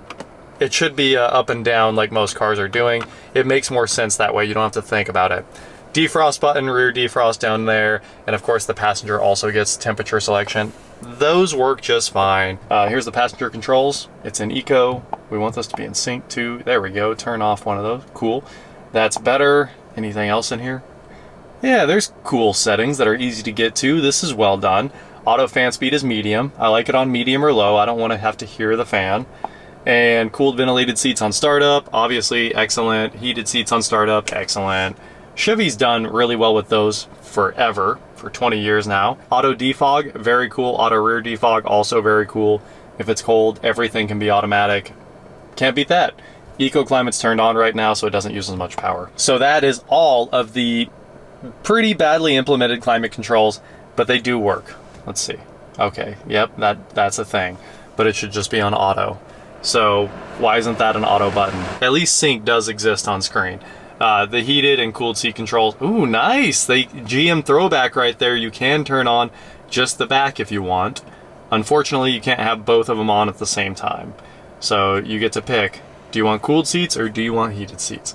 It should be up and down like most cars are doing. It makes more sense that way. You don't have to think about it. Defrost button, rear defrost down there. And of course the passenger also gets temperature selection. Those work just fine. Here's the passenger controls. It's in eco. We want this to be in sync too. There we go. Turn off one of those. Cool. That's better. Anything else in here? Yeah, there's cool settings that are easy to get to. This is well done. Auto fan speed is medium. I like it on medium or low. I don't want to have to hear the fan. And cooled ventilated seats on startup, obviously excellent. Heated seats on startup, excellent. Chevy's done really well with those forever, for 20 years now. Auto defog, very cool. Auto rear defog, also very cool. If it's cold, everything can be automatic. Can't beat that. Eco climate's turned on right now, so it doesn't use as much power. So that is all of the pretty badly implemented climate controls, but they do work. Let's see. Okay, yep, that's a thing. But it should just be on auto. So why isn't that an auto button? At least sync does exist on screen. The heated and cooled seat controls. Ooh, nice. GM throwback right there. You can turn on just the back if you want. Unfortunately, you can't have both of them on at the same time. So you get to pick. Do you want cooled seats or do you want heated seats?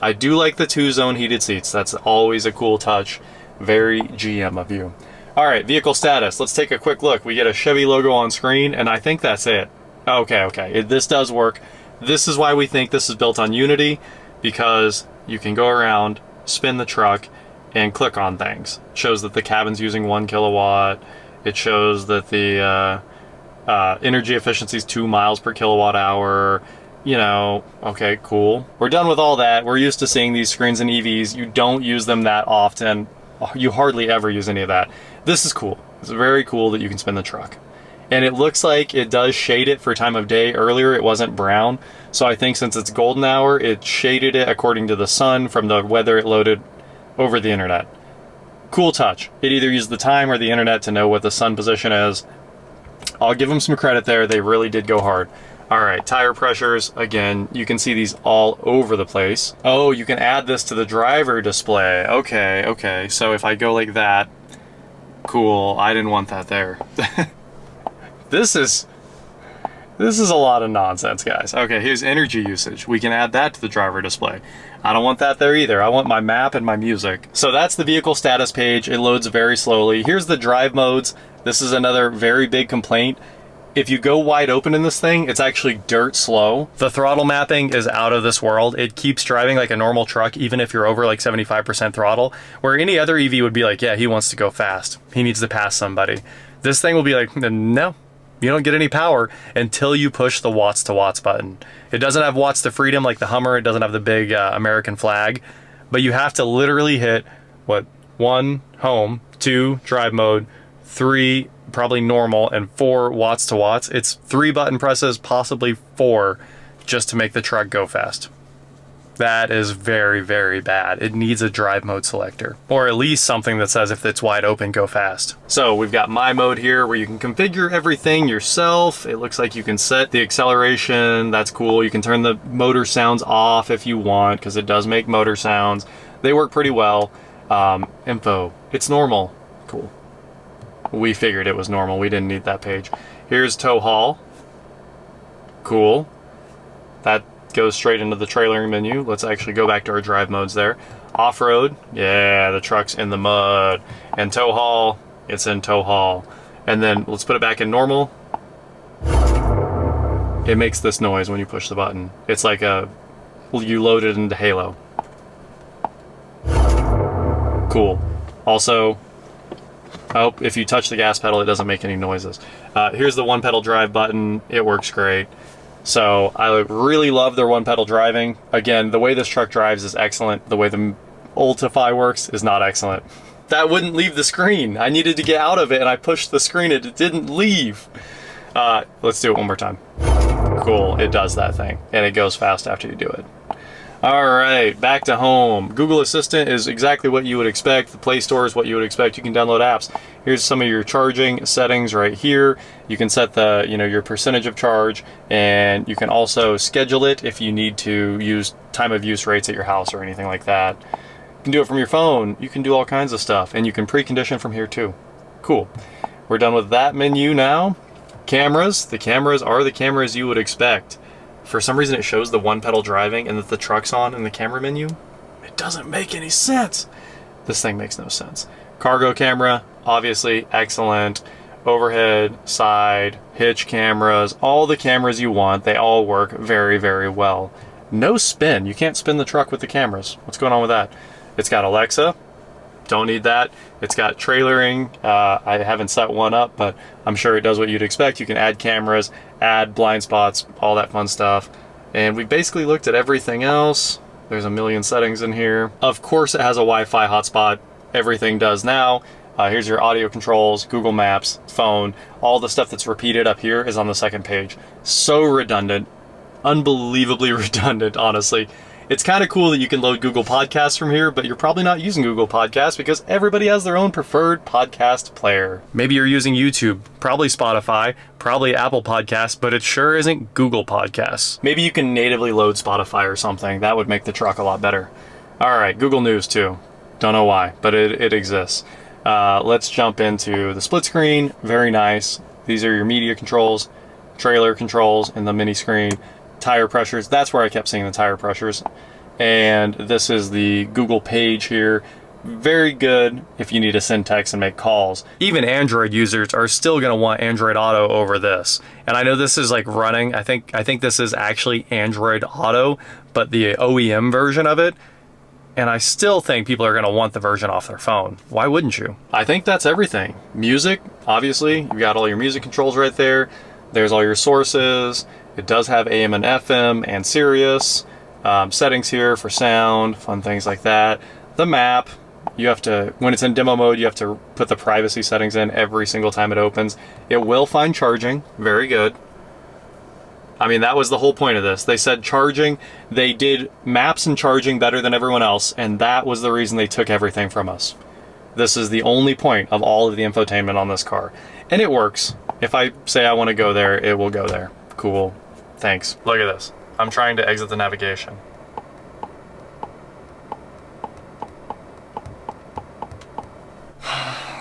I do like the 2-zone heated seats. That's always a cool touch. Very GM of you. All right, vehicle status. Let's take a quick look. We get a Chevy logo on screen, and I think that's it. Okay. This does work. This is why we think this is built on Unity, because you can go around, spin the truck, and click on things. It shows that the cabin's using 1 kilowatt. It shows that the energy efficiency is 2 miles per kilowatt hour. You know, okay, cool. We're done with all that. We're used to seeing these screens in EVs. You don't use them that often. You hardly ever use any of that. This is cool. It's very cool that you can spin the truck. And it looks like it does shade it for time of day. Earlier it wasn't brown. So I think since it's golden hour, it shaded it according to the sun from the weather it loaded over the internet. Cool touch. It either used the time or the internet to know what the sun position is. I'll give them some credit there. They really did go hard. All right, tire pressures. Again, you can see these all over the place. Oh, you can add this to the driver display. Okay, okay. So if I go like that, cool. I didn't want that there. This is a lot of nonsense, guys. Okay, here's energy usage. We can add that to the driver display. I don't want that there either. I want my map and my music. So that's the vehicle status page. It loads very slowly. Here's the drive modes. This is another very big complaint. If you go wide open in this thing, it's actually dirt slow. The throttle mapping is out of this world. It keeps driving like a normal truck, even if you're over like 75% throttle, where any other EV would be like, yeah, he wants to go fast. He needs to pass somebody. This thing will be like, no, you don't get any power until you push the watts to watts button. It doesn't have watts to freedom like the Hummer. It doesn't have the big American flag, but you have to literally hit what? 1, home, 2, drive mode, 3, probably normal, and 4 watts to watts. It's 3 button presses, possibly 4, just to make the truck go fast. That is very, very bad. It needs a drive mode selector, or at least something that says if it's wide open, go fast. So we've got my mode here where you can configure everything yourself. It looks like you can set the acceleration. That's cool. You can turn the motor sounds off if you want, because it does make motor sounds. They work pretty well. Info, it's normal. Cool. We figured it was normal. We didn't need that page. Here's tow haul. Cool. That goes straight into the trailering menu. Let's actually go back to our drive modes there. Off-road, yeah, the truck's in the mud. And tow haul, it's in tow haul. And then let's put it back in normal. It makes this noise when you push the button. It's like you load it into Halo. Cool. Also, oh, if you touch the gas pedal, it doesn't make any noises. Here's the one pedal drive button. It works great. So I really love their one pedal driving. Again, the way this truck drives is excellent. The way the Ultify works is not excellent. That wouldn't leave the screen. I needed to get out of it and I pushed the screen and it didn't leave. Let's do it one more time. Cool, it does that thing. And it goes fast after you do it. All right, back to home. Google Assistant is exactly what you would expect. The Play Store is what you would expect. You can download apps. Here's some of your charging settings right here. You can set the, your percentage of charge, and you can also schedule it if you need to use time of use rates at your house or anything like that. You can do it from your phone. You can do all kinds of stuff, and you can precondition from here too. Cool. We're done with that menu now. Cameras. The cameras are the cameras you would expect. For some reason it shows the one pedal driving and that the truck's on in the camera menu. It doesn't make any sense. This thing makes no sense. Cargo camera, obviously excellent. Overhead, side, hitch cameras, all the cameras you want, they all work very, very well. No spin, you can't spin the truck with the cameras. What's going on with that? It's got Alexa, don't need that. It's got trailering, I haven't set one up, but I'm sure it does what you'd expect. You can add cameras, add blind spots, all that fun stuff. And we basically looked at everything else. There's a million settings in here. Of course it has a Wi-Fi hotspot. Everything does now. Here's your audio controls, Google Maps, phone. All the stuff that's repeated up here is on the second page. So redundant, unbelievably redundant, honestly. It's kind of cool that you can load Google Podcasts from here, but you're probably not using Google Podcasts because everybody has their own preferred podcast player. Maybe you're using YouTube, probably Spotify, probably Apple Podcasts, but it sure isn't Google Podcasts. Maybe you can natively load Spotify or something. That would make the truck a lot better. All right, Google News too. Don't know why, but it exists. Let's jump into the split screen. Very nice. These are your media controls, trailer controls, and the mini screen. Tire pressures, that's where I kept seeing the tire pressures. And this is the Google page here. Very good if you need to send text and make calls. Even Android users are still going to want Android Auto over this. And I know this is like running, I think this is actually Android Auto, but the OEM version of it, And I still think people are gonna want the version off their phone. Why wouldn't you? I think that's everything. Music, obviously, you've got all your music controls right there. There's all your sources. It does have AM and FM and Sirius. Settings here for sound, fun things like that. The map, you have to, when it's in demo mode, you have to put the privacy settings in every single time it opens. It will find charging, very good. I mean, that was the whole point of this. They said charging, they did maps and charging better than everyone else, and that was the reason they took everything from us. This is the only point of all of the infotainment on this car. And it works. If I say I want to go there, it will go there. Cool. Thanks. Look at this. I'm trying to exit the navigation.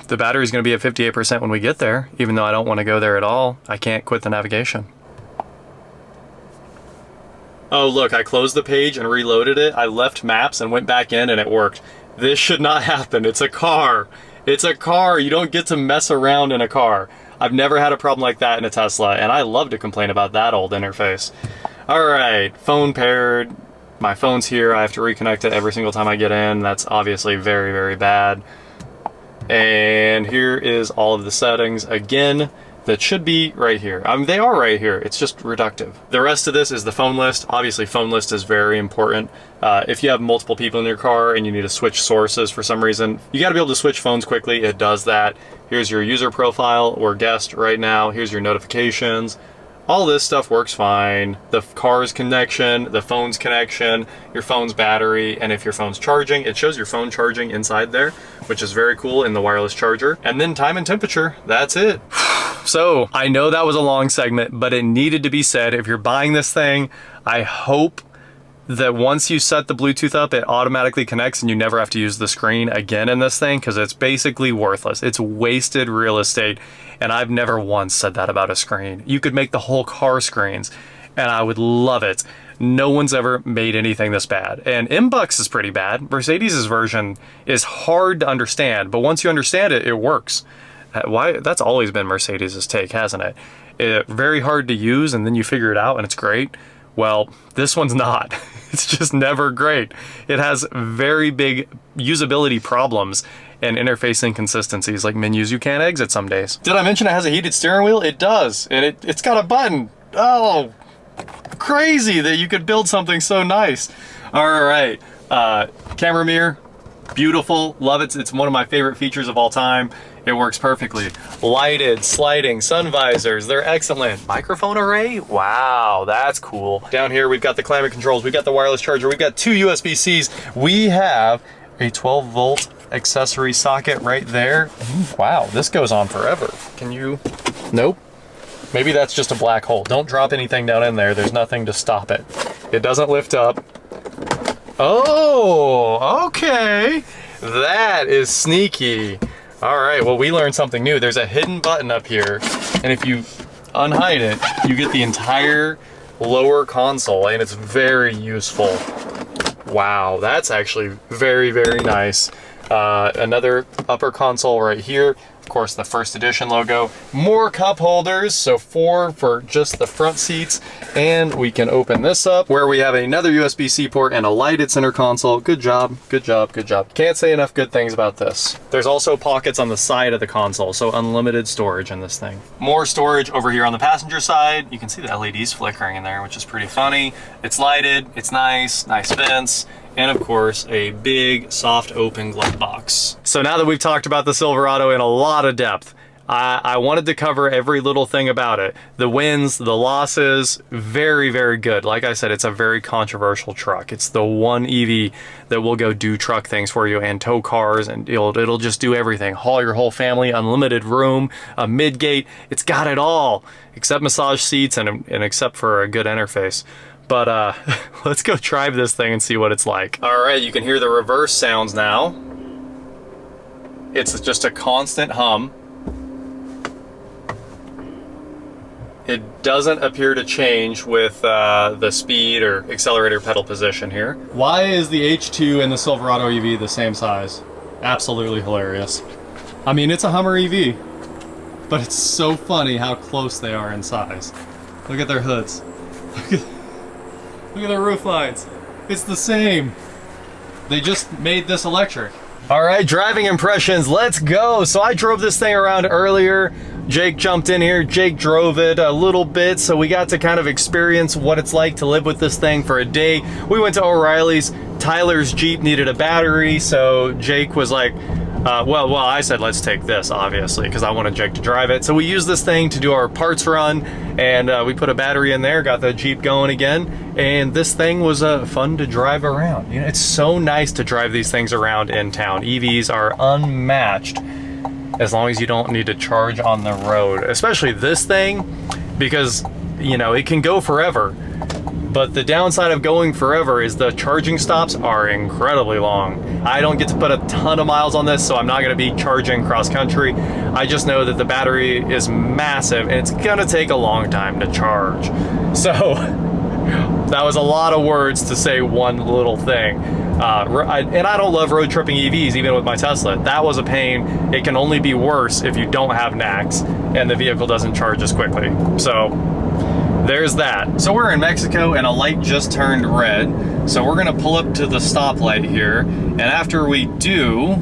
The battery's going to be at 58% when we get there, even though I don't want to go there at all. I can't quit the navigation. Oh, look, I closed the page and reloaded it. I left maps and went back in and it worked. This should not happen. It's a car. It's a car. You don't get to mess around in a car. I've never had a problem like that in a Tesla, and I love to complain about that old interface. All right, phone paired. My phone's here. I have to reconnect it every single time I get in. That's obviously very, very bad. And here is all of the settings again. That should be right here. I mean, they are right here. It's just reductive. The rest of this is the phone list. Obviously, phone list is very important. If you have multiple people in your car and you need to switch sources for some reason, you got to be able to switch phones quickly. It does that. Here's your user profile or guest right now. Here's your notifications. All this stuff works fine. The car's connection, the phone's connection, your phone's battery, and if your phone's charging, it shows your phone charging inside there, which is very cool in the wireless charger. And then time and temperature, that's it. So I know that was a long segment, but it needed to be said. If you're buying this thing, I hope that once you set the Bluetooth up, it automatically connects and you never have to use the screen again in this thing, because it's basically worthless. It's wasted real estate, and I've never once said that about a screen. You could make the whole car screens, and I would love it. No one's ever made anything this bad. And MBUX is pretty bad. Mercedes' version is hard to understand, but once you understand it, it works. Why? That's always been Mercedes' take, hasn't it? Very hard to use, and then you figure it out and it's great. Well, this one's not. It's just never great. It has very big usability problems and interface inconsistencies, like menus you can't exit some days. Did I mention it has a heated steering wheel? It does, and it's got a button. Oh, crazy that you could build something so nice. All right, camera mirror, beautiful, love it. It's one of my favorite features of all time. It works perfectly. Lighted, sliding, sun visors, they're excellent. Microphone array, wow, that's cool. Down here, we've got the climate controls, we've got the wireless charger, we've got 2 USB-Cs. We have a 12-volt accessory socket right there. Wow, this goes on forever. Can you, nope. Maybe that's just a black hole. Don't drop anything down in there. There's nothing to stop it. It doesn't lift up. Oh, okay. That is sneaky. All right, well, we learned something new. There's a hidden button up here, and if you unhide it, you get the entire lower console, and it's very useful. Wow, that's actually very, very nice. Another upper console right here. Of course, the first edition logo. More cup holders, so 4 for just the front seats. And we can open this up where we have another USB-C port and a lighted center console. Good job, good job, good job. Can't say enough good things about this. There's also pockets on the side of the console, so unlimited storage in this thing. More storage over here on the passenger side. You can see the LEDs flickering in there, which is pretty funny. It's lighted, it's nice, nice vents. And of course, a big, soft, open glove box. So now that we've talked about the Silverado in a lot of depth, I wanted to cover every little thing about it. The wins, the losses, very, very good. Like I said, it's a very controversial truck. It's the one EV that will go do truck things for you and tow cars, and it'll just do everything. Haul your whole family, unlimited room, a Midgate. It's got it all, except massage seats and except for a good interface. But let's go drive this thing and see what it's like. All right, you can hear the reverse sounds now. It's just a constant hum. It doesn't appear to change with the speed or accelerator pedal position here. Why is the H2 and the Silverado EV the same size? Absolutely hilarious. I mean, it's a Hummer EV, but it's so funny how close they are in size. Look at their hoods. Look at their roof lines. It's the same. they just made this electric. All right, driving impressions, let's go. So I drove this thing around earlier. Jake jumped in here, Jake drove it a little bit, so we got to kind of experience what it's like to live with this thing for a day. We went to O'Reilly's. Tyler's Jeep needed a battery, so Jake was like, well, I said, let's take this, obviously, because I wanted Jake to drive it. So we used this thing to do our parts run, and we put a battery in there, got the Jeep going again, and this thing was fun to drive around. You know, it's so nice to drive these things around in town. EVs are unmatched as long as you don't need to charge on the road, especially this thing, because, you know, it can go forever. But the downside of going forever is the charging stops are incredibly long. I don't get to put a ton of miles on this, so I'm not gonna be charging cross country. I just know that the battery is massive and it's gonna take a long time to charge. So that was a lot of words to say one little thing. And I don't love road tripping EVs, even with my Tesla. That was a pain. It can only be worse if you don't have NACS and the vehicle doesn't charge as quickly. So there's that. So we're in Mexico and a light just turned red. So we're gonna pull up to the stoplight here. And after we do,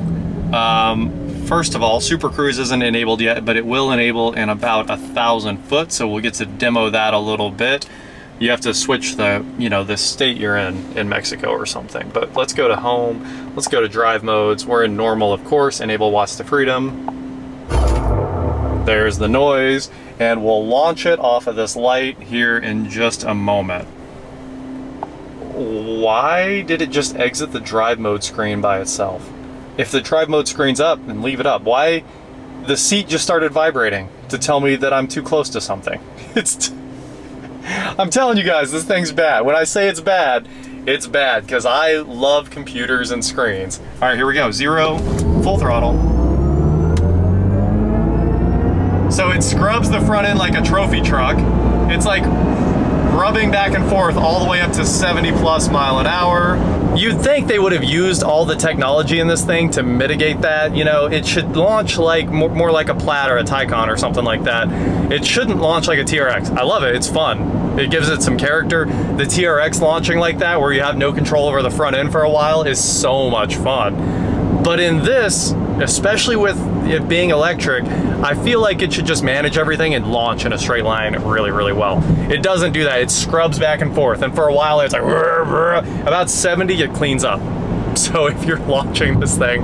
first of all, Super Cruise isn't enabled yet, but it will enable in about 1,000 foot. So we'll get to demo that a little bit. You have to switch the, you know, the state you're in Mexico or something. But let's go to home. Let's go to drive modes. We're in normal, of course. Enable Watts to Freedom. There's the noise, and we'll launch it off of this light here in just a moment. Why did it just exit the drive mode screen by itself? If the drive mode screen's up, then leave it up. Why? The seat just started vibrating to tell me that I'm too close to something. I'm telling you guys, this thing's bad. When I say it's bad, because I love computers and screens. All right, here we go. 0, full throttle. So it scrubs the front end like a trophy truck. It's like rubbing back and forth all the way up to 70 plus mile an hour. You'd think they would have used all the technology in this thing to mitigate that. You know, it should launch like more like a Plaid or a Taycan or something like that. It shouldn't launch like a TRX. I love it, it's fun. It gives it some character. The TRX launching like that, where you have no control over the front end for a while, is so much fun. But in this, especially with it being electric, I feel like it should just manage everything and launch in a straight line really, really well. It doesn't do that. It scrubs back and forth, and for a while it's like, about 70, it cleans up. So if you're launching this thing,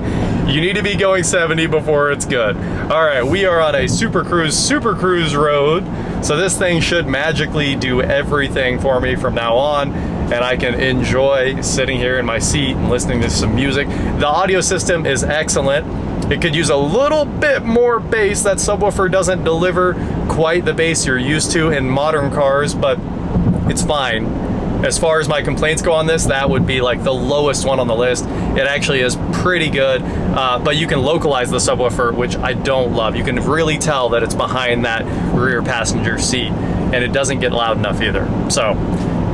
you need to be going 70 before it's good. All right, we are on a Super Cruise road. So this thing should magically do everything for me from now on, and I can enjoy sitting here in my seat and listening to some music. The audio system is excellent. It could use a little bit more bass. That subwoofer doesn't deliver quite the bass you're used to in modern cars, but it's fine. As far as my complaints go on this, that would be like the lowest one on the list. It actually is pretty good, but you can localize the subwoofer, which I don't love. You can really tell that it's behind that rear passenger seat, and it doesn't get loud enough either. So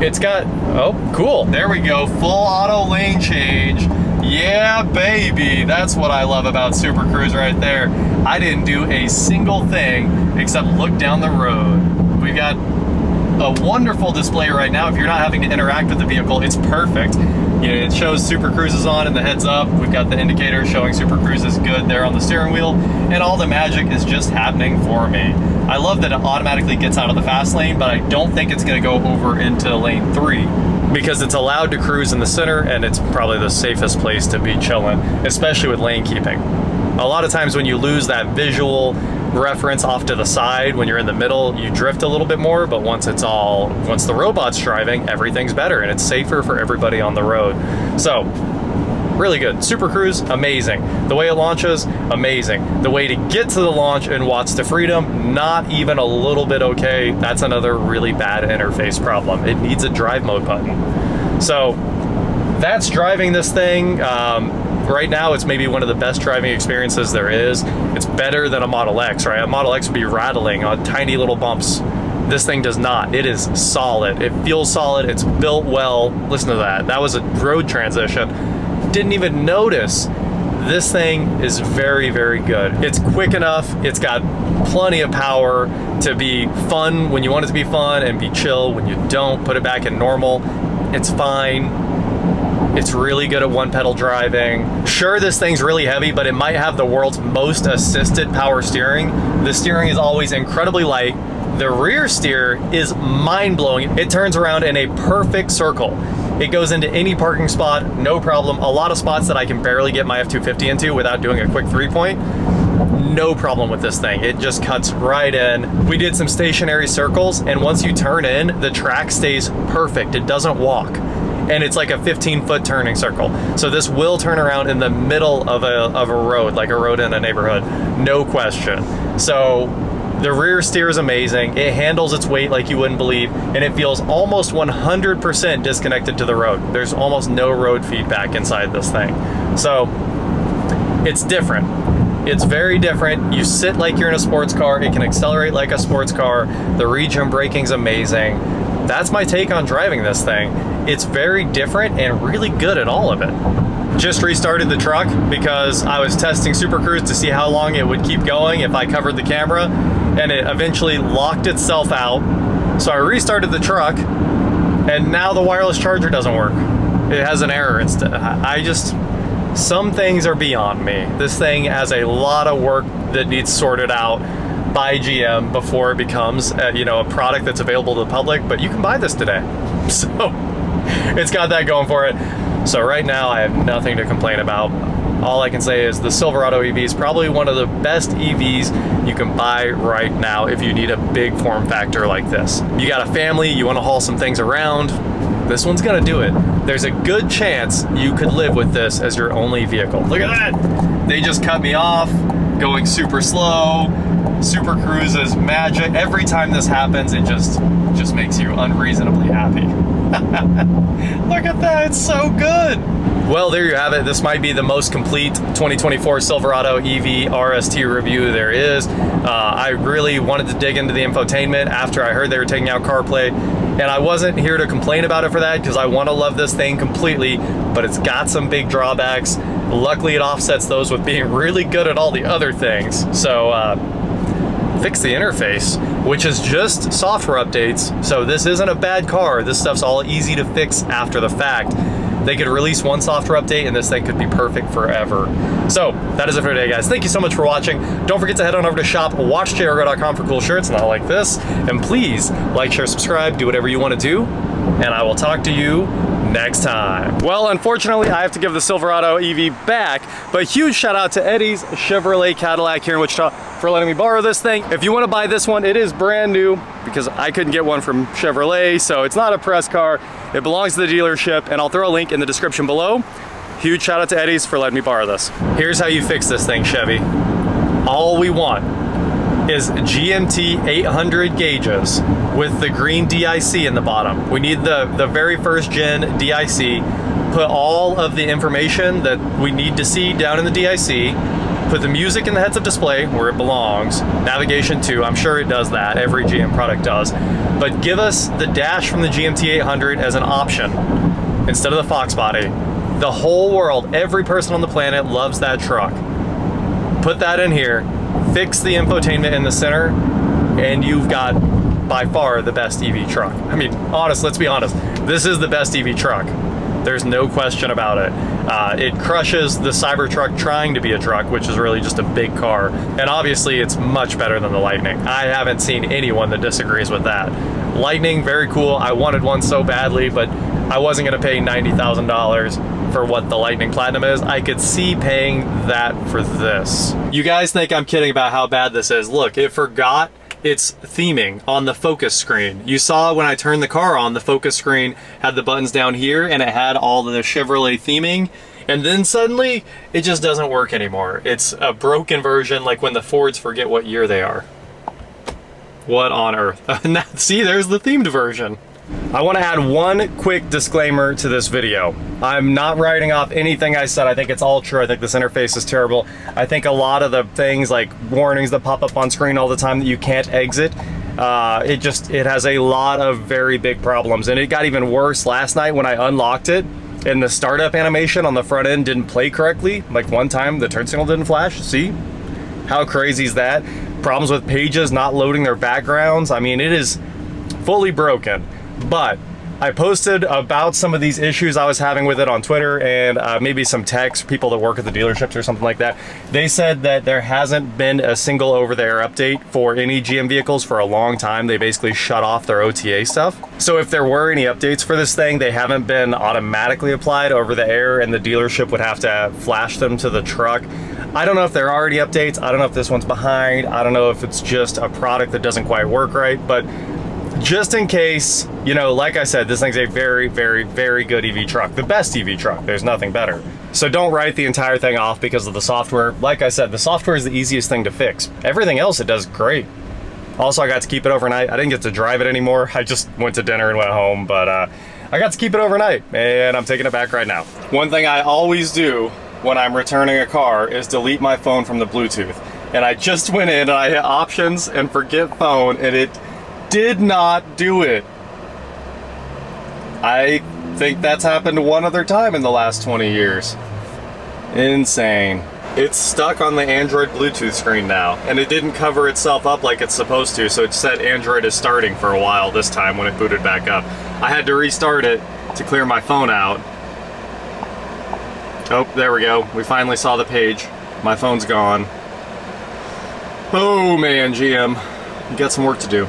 it's got, oh, cool. There we go, full auto lane change. Yeah, baby, that's what I love about Super Cruise right there. I didn't do a single thing except look down the road. We got a wonderful display right now. If you're not having to interact with the vehicle, it's perfect. You know, it shows Super Cruise is on in the heads up. We've got the indicator showing Super Cruise is good there on the steering wheel, and all the magic is just happening for me. I love that it automatically gets out of the fast lane, but I don't think it's gonna go over into lane 3 because it's allowed to cruise in the center, and it's probably the safest place to be chilling, especially with lane keeping. A lot of times when you lose that visual reference off to the side, when you're in the middle, you drift a little bit more, but once the robot's driving, everything's better and it's safer for everybody on the road. So, really good. Super Cruise, amazing. The way it launches, amazing. The way to get to the launch in Watts to Freedom, not even a little bit okay. That's another really bad interface problem. It needs a drive mode button. So, that's driving this thing. Right now, it's maybe one of the best driving experiences there is. It's better than a Model X, right? A Model X would be rattling on tiny little bumps. This thing does not. It is solid. It feels solid. It's built well. Listen to that. That was a road transition. Didn't even notice. This thing is very, very good. It's quick enough. It's got plenty of power to be fun when you want it to be fun and be chill when you don't. Put it back in normal. It's fine. It's really good at one pedal driving. Sure, this thing's really heavy, but it might have the world's most assisted power steering. The steering is always incredibly light. The rear steer is mind-blowing. It turns around in a perfect circle. It goes into any parking spot, no problem. A lot of spots that I can barely get my F-250 into without doing a quick 3-point. No problem with this thing. It just cuts right in. We did some stationary circles, and once you turn in, the track stays perfect. It doesn't walk. And it's like a 15-foot turning circle. So this will turn around in the middle of a road, like a road in a neighborhood, no question. So the rear steer is amazing. It handles its weight like you wouldn't believe, and it feels almost 100% disconnected to the road. There's almost no road feedback inside this thing. So it's different. It's very different. You sit like you're in a sports car. It can accelerate like a sports car. The regen braking's amazing. That's my take on driving this thing. It's very different and really good at all of it. Just restarted the truck because I was testing Super Cruise to see how long it would keep going if I covered the camera, and it eventually locked itself out. So I restarted the truck, and now the wireless charger doesn't work. It has an error instead. Some things are beyond me. This thing has a lot of work that needs sorted out by GM before it becomes a product that's available to the public, but you can buy this today. So it's got that going for it. So right now I have nothing to complain about. All I can say is the Silverado EV is probably one of the best EVs you can buy right now if you need a big form factor like this. You got a family, you want to haul some things around, this one's gonna do it. There's a good chance you could live with this as your only vehicle. Look at that! They just cut me off, going super slow. Super Cruise is magic. Every time this happens, it just makes you unreasonably happy. Look at that, it's so good. Well, there you have it. This might be the most complete 2024 Silverado EV RST review there is. I really wanted to dig into the infotainment after I heard they were taking out CarPlay, and I wasn't here to complain about it for that because I want to love this thing completely, but it's got some big drawbacks. Luckily, it offsets those with being really good at all the other things. So, fix the interface, which is just software updates. So this isn't a bad car. This stuff's all easy to fix after the fact. They could release one software update and this thing could be perfect forever. So that is it for today, guys. Thank you so much for watching. Don't forget to head on over to shop WatchJRGo.com for cool shirts not like this. And please like, share, subscribe, do whatever you want to do. And I will talk to you next time. Well, unfortunately, I have to give the Silverado EV back, but huge shout out to Eddie's Chevrolet Cadillac here in Wichita for letting me borrow this thing. If you want to buy this one, it is brand new because I couldn't get one from Chevrolet, so it's not a press car. It belongs to the dealership, and I'll throw a link in the description below. Huge shout out to Eddie's for letting me borrow this. Here's how you fix this thing, Chevy. All we want is GMT 800 gauges with the green DIC in the bottom. We need the very first gen DIC. Put all of the information that we need to see down in the DIC. Put the music in the heads-up display where it belongs. Navigation too, I'm sure it does that. Every GM product does. But give us the dash from the GMT 800 as an option instead of the Fox body. The whole world, every person on the planet loves that truck. Put that in here. Fix the infotainment in the center, and you've got by far the best EV truck. I mean, let's be honest, this is the best EV truck. There's no question about it. It crushes the Cybertruck trying to be a truck, which is really just a big car. And obviously it's much better than the Lightning. I haven't seen anyone that disagrees with that. Lightning, very cool. I wanted one so badly, but I wasn't gonna pay $90,000 for what the Lightning Platinum is. I could see paying that for this. You guys think I'm kidding about how bad this is. Look, it forgot its theming on the focus screen. You saw when I turned the car on, the focus screen had the buttons down here and it had all the Chevrolet theming, and then suddenly it just doesn't work anymore. It's a broken version, like when the Fords forget what year they are. What on earth? See, there's the themed version. I want to add one quick disclaimer to this video. I'm not writing off anything I said. I think it's all true. I think this interface is terrible. I think a lot of the things like warnings that pop up on screen all the time that you can't exit, it has a lot of very big problems. And it got even worse last night when I unlocked it and the startup animation on the front end didn't play correctly. Like one time the turn signal didn't flash. See? How crazy is that? Problems with pages not loading their backgrounds. I mean, it is fully broken. But I posted about some of these issues I was having with it on Twitter, and maybe some texts, people that work at the dealerships or something like that. They said that there hasn't been a single over-the-air update for any GM vehicles for a long time. They basically shut off their OTA stuff. So if there were any updates for this thing, they haven't been automatically applied over the air, and the dealership would have to flash them to the truck. I don't know if there are already updates. I don't know if this one's behind. I don't know if it's just a product that doesn't quite work right, but just in case, you know, like I said, this thing's a very, very, very good EV truck. The best EV truck. There's nothing better. So don't write the entire thing off because of the software. Like I said, the software is the easiest thing to fix. Everything else it does great. Also, I got to keep it overnight. I didn't get to drive it anymore. I just went to dinner and went home, but I got to keep it overnight, and I'm taking it back right now. One thing I always do when I'm returning a car is delete my phone from the Bluetooth. And I just went in and I hit options and forget phone, and it did not do it. I think that's happened one other time in the last 20 years. Insane. It's stuck on the Android Bluetooth screen now, and it didn't cover itself up like it's supposed to, so it said Android is starting for a while this time when it booted back up. I had to restart it to clear my phone out. Oh, there we go. We finally saw the page. My phone's gone. Oh man, GM, you got some work to do.